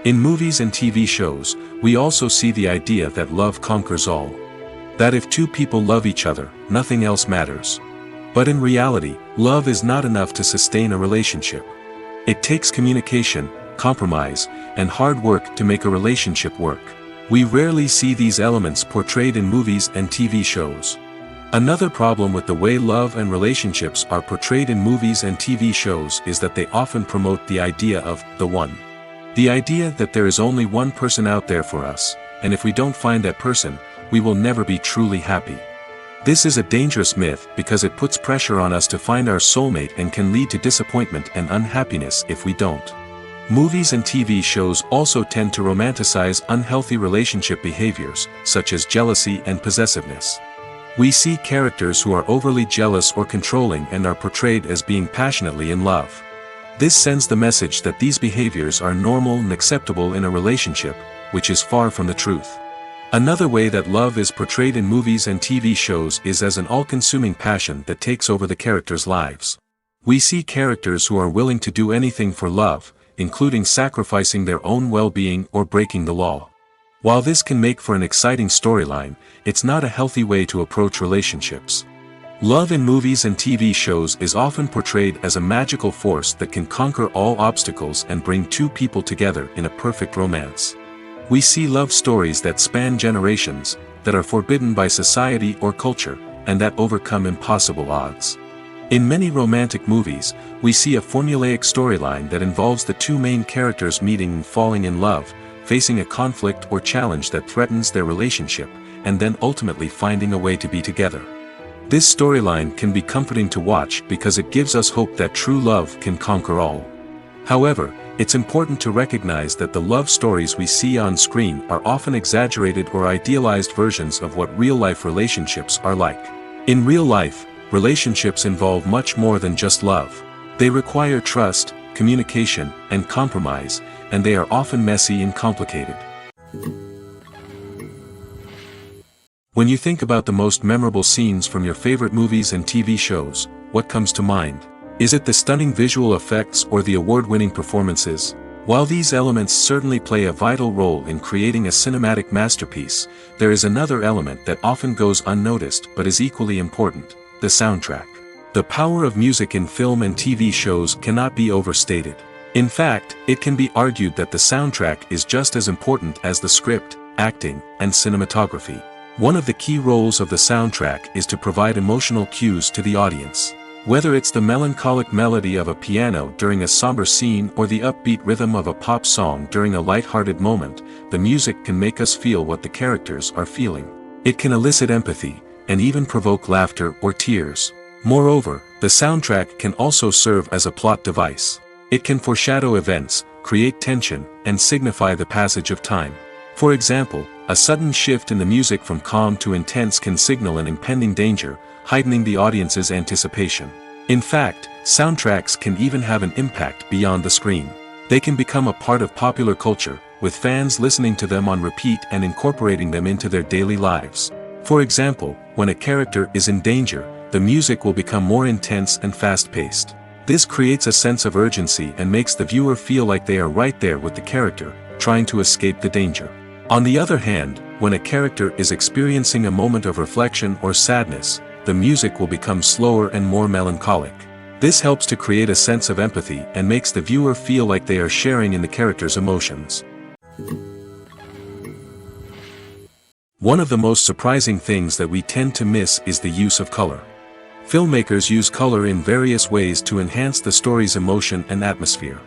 In movies and TV shows, we also see the idea that love conquers all. That if two people love each other, nothing else matters. But in reality, love is not enough to sustain a relationship. It takes communication, compromise, and hard work to make a relationship work. We rarely see these elements portrayed in movies and TV shows. Another problem with the way love and relationships are portrayed in movies and TV shows is that they often promote the idea of the one. The idea that there is only one person out there for us, and if we don't find that person, we will never be truly happy. This is a dangerous myth because it puts pressure on us to find our soulmate and can lead to disappointment and unhappiness if we don't. Movies and TV shows also tend to romanticize unhealthy relationship behaviors, such as jealousy and possessiveness. We see characters who are overly jealous or controlling and are portrayed as being passionately in love. This sends the message that these behaviors are normal and acceptable in a relationship, which is far from the truth. Another way that love is portrayed in movies and TV shows is as an all-consuming passion that takes over the characters' lives. We see characters who are willing to do anything for love, including sacrificing their own well-being or breaking the law. While this can make for an exciting storyline, it's not a healthy way to approach relationships. Love in movies and TV shows is often portrayed as a magical force that can conquer all obstacles and bring two people together in a perfect romance. We see love stories that span generations, that are forbidden by society or culture, and that overcome impossible odds. In many romantic movies, we see a formulaic storyline that involves the two main characters meeting and falling in love, facing a conflict or challenge that threatens their relationship, and then ultimately finding a way to be together. This storyline can be comforting to watch because it gives us hope that true love can conquer all. However, it's important to recognize that the love stories we see on screen are often exaggerated or idealized versions of what real-life relationships are like. In real life, relationships involve much more than just love. They require trust, communication, and compromise, and they are often messy and complicated. When you think about the most memorable scenes from your favorite movies and TV shows, what comes to mind? Is it the stunning visual effects or the award-winning performances? While these elements certainly play a vital role in creating a cinematic masterpiece, there is another element that often goes unnoticed but is equally important: the soundtrack. The power of music in film and TV shows cannot be overstated. In fact, it can be argued that the soundtrack is just as important as the script, acting, and cinematography. One of the key roles of the soundtrack is to provide emotional cues to the audience. Whether it's the melancholic melody of a piano during a somber scene or the upbeat rhythm of a pop song during a light-hearted moment, the music can make us feel what the characters are feeling. It can elicit empathy, and even provoke laughter or tears. Moreover, the soundtrack can also serve as a plot device. It can foreshadow events, create tension, and signify the passage of time. For example, a sudden shift in the music from calm to intense can signal an impending danger, heightening the audience's anticipation. In fact, soundtracks can even have an impact beyond the screen. They can become a part of popular culture, with fans listening to them on repeat and incorporating them into their daily lives. For example, when a character is in danger, the music will become more intense and fast-paced. This creates a sense of urgency and makes the viewer feel like they are right there with the character, trying to escape the danger. On the other hand, when a character is experiencing a moment of reflection or sadness, the music will become slower and more melancholic. This helps to create a sense of empathy and makes the viewer feel like they are sharing in the character's emotions. One of the most surprising things that we tend to miss is the use of color. Filmmakers use color in various ways to enhance the story's emotion and atmosphere.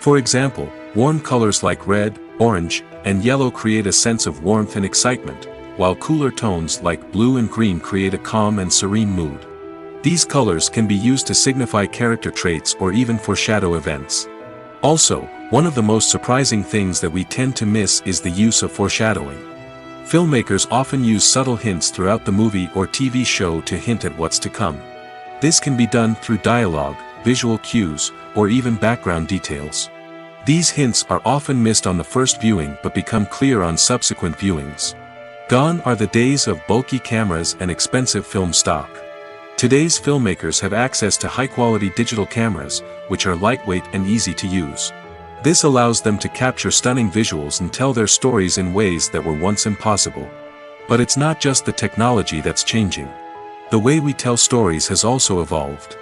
For example, warm colors like red, orange, and yellow create a sense of warmth and excitement, while cooler tones like blue and green create a calm and serene mood. These colors can be used to signify character traits or even foreshadow events. Also, one of the most surprising things that we tend to miss is the use of foreshadowing. Filmmakers often use subtle hints throughout the movie or TV show to hint at what's to come. This can be done through dialogue, visual cues, or even background details. These hints are often missed on the first viewing but become clear on subsequent viewings. Gone are the days of bulky cameras and expensive film stock. Today's filmmakers have access to high-quality digital cameras, which are lightweight and easy to use. This allows them to capture stunning visuals and tell their stories in ways that were once impossible. But it's not just the technology that's changing. The way we tell stories has also evolved.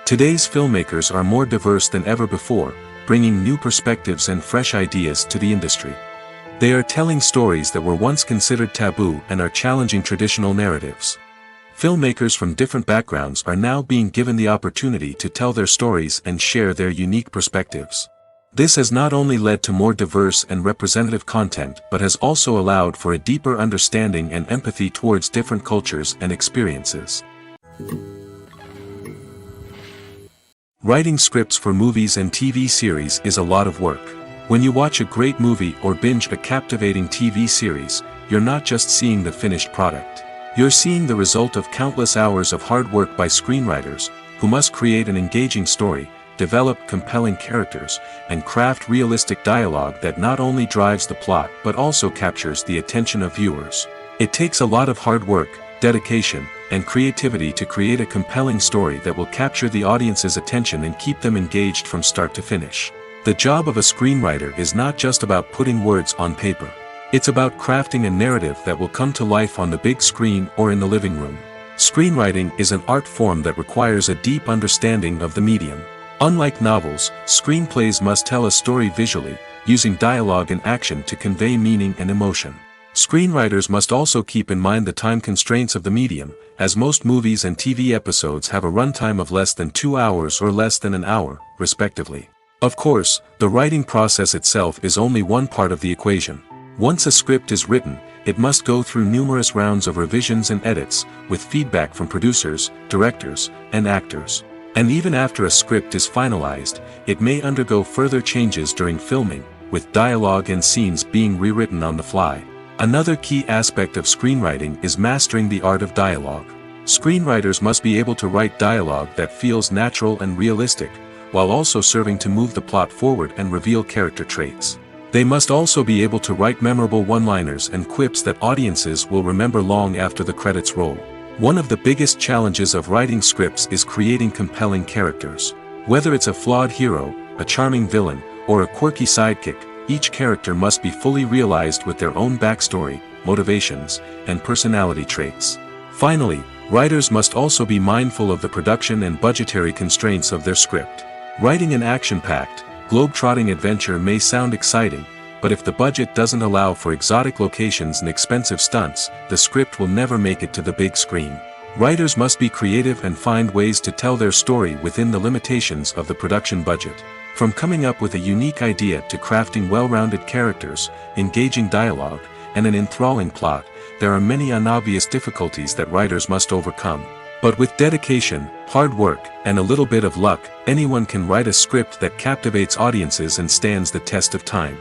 Today's filmmakers are more diverse than ever before, bringing new perspectives and fresh ideas to the industry. They are telling stories that were once considered taboo and are challenging traditional narratives. Filmmakers from different backgrounds are now being given the opportunity to tell their stories and share their unique perspectives. This has not only led to more diverse and representative content but has also allowed for a deeper understanding and empathy towards different cultures and experiences. Writing scripts for movies and TV series is a lot of work. When you watch a great movie or binge a captivating TV series, you're not just seeing the finished product. You're seeing the result of countless hours of hard work by screenwriters, who must create an engaging story, develop compelling characters, and craft realistic dialogue that not only drives the plot but also captures the attention of viewers. It takes a lot of hard work, dedication, and creativity to create a compelling story that will capture the audience's attention and keep them engaged from start to finish. The job of a screenwriter is not just about putting words on paper. It's about crafting a narrative that will come to life on the big screen or in the living room. Screenwriting is an art form that requires a deep understanding of the medium. Unlike novels, screenplays must tell a story visually, using dialogue and action to convey meaning and emotion. Screenwriters must also keep in mind the time constraints of the medium, as most movies and TV episodes have a runtime of less than 2 hours or less than an hour, respectively. Of course, the writing process itself is only one part of the equation. Once a script is written, it must go through numerous rounds of revisions and edits, with feedback from producers, directors, and actors. And even after a script is finalized, it may undergo further changes during filming, with dialogue and scenes being rewritten on the fly. Another key aspect of screenwriting is mastering the art of dialogue. Screenwriters must be able to write dialogue that feels natural and realistic, while also serving to move the plot forward and reveal character traits. They must also be able to write memorable one-liners and quips that audiences will remember long after the credits roll. One of the biggest challenges of writing scripts is creating compelling characters. Whether it's a flawed hero, a charming villain, or a quirky sidekick, each character must be fully realized with their own backstory, motivations, and personality traits. Finally, writers must also be mindful of the production and budgetary constraints of their script. Writing an action-packed, globe-trotting adventure may sound exciting, but if the budget doesn't allow for exotic locations and expensive stunts, the script will never make it to the big screen. Writers must be creative and find ways to tell their story within the limitations of the production budget. From coming up with a unique idea to crafting well-rounded characters, engaging dialogue, and an enthralling plot, there are many unobvious difficulties that writers must overcome. But with dedication, hard work, and a little bit of luck, anyone can write a script that captivates audiences and stands the test of time.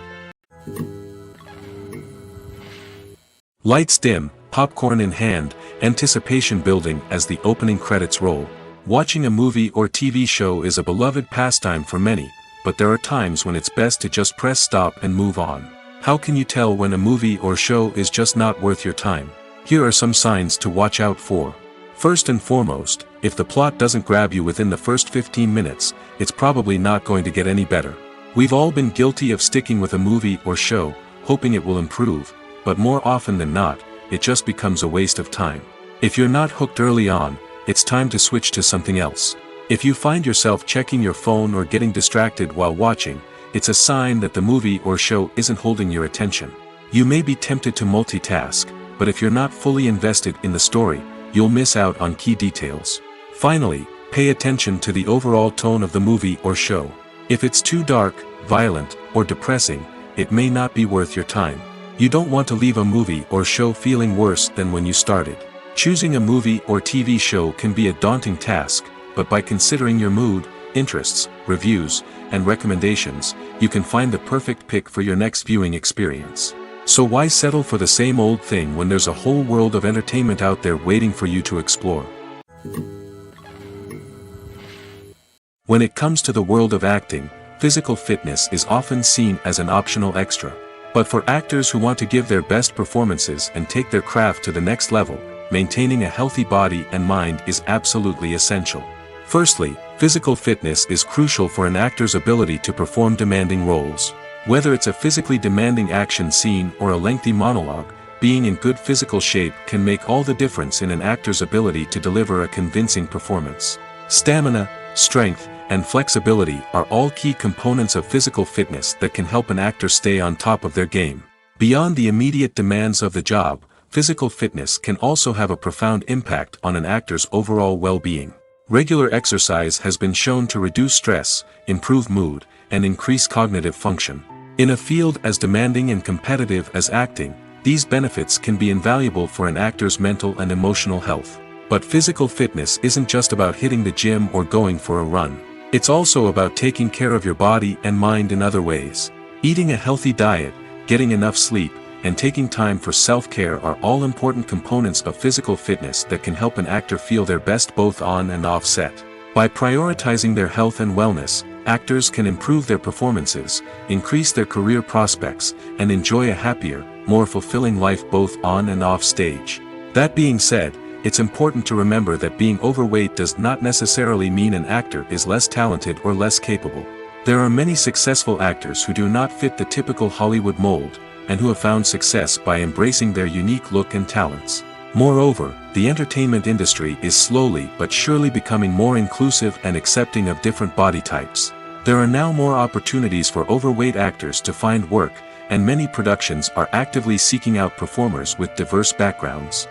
Lights dim, popcorn in hand, anticipation building as the opening credits roll. Watching a movie or TV show is a beloved pastime for many, but there are times when it's best to just press stop and move on. How can you tell when a movie or show is just not worth your time? Here are some signs to watch out for. First and foremost, if the plot doesn't grab you within the first 15 minutes, it's probably not going to get any better. We've all been guilty of sticking with a movie or show, hoping it will improve, but more often than not, it just becomes a waste of time. If you're not hooked early on, it's time to switch to something else. If you find yourself checking your phone or getting distracted while watching, it's a sign that the movie or show isn't holding your attention. You may be tempted to multitask, but if you're not fully invested in the story, you'll miss out on key details. Finally, pay attention to the overall tone of the movie or show. If it's too dark, violent, or depressing, it may not be worth your time. You don't want to leave a movie or show feeling worse than when you started. Choosing a movie or TV show can be a daunting task, but by considering your mood, interests, reviews, and recommendations, you can find the perfect pick for your next viewing experience. So why settle for the same old thing when there's a whole world of entertainment out there waiting for you to explore? When it comes to the world of acting, physical fitness is often seen as an optional extra. But for actors who want to give their best performances and take their craft to the next level, maintaining a healthy body and mind is absolutely essential. Firstly, physical fitness is crucial for an actor's ability to perform demanding roles. Whether it's a physically demanding action scene or a lengthy monologue, being in good physical shape can make all the difference in an actor's ability to deliver a convincing performance. Stamina, strength, and flexibility are all key components of physical fitness that can help an actor stay on top of their game. Beyond the immediate demands of the job, physical fitness can also have a profound impact on an actor's overall well-being. Regular exercise has been shown to reduce stress, improve mood, and increase cognitive function. In a field as demanding and competitive as acting, these benefits can be invaluable for an actor's mental and emotional health. But physical fitness isn't just about hitting the gym or going for a run. It's also about taking care of your body and mind in other ways. Eating a healthy diet, getting enough sleep, and taking time for self-care are all important components of physical fitness that can help an actor feel their best both on and off set. By prioritizing their health and wellness, actors can improve their performances, increase their career prospects, and enjoy a happier, more fulfilling life both on and off stage. That being said, it's important to remember that being overweight does not necessarily mean an actor is less talented or less capable. There are many successful actors who do not fit the typical Hollywood mold, and who have found success by embracing their unique look and talents. Moreover, the entertainment industry is slowly but surely becoming more inclusive and accepting of different body types. There are now more opportunities for overweight actors to find work, and many productions are actively seeking out performers with diverse backgrounds.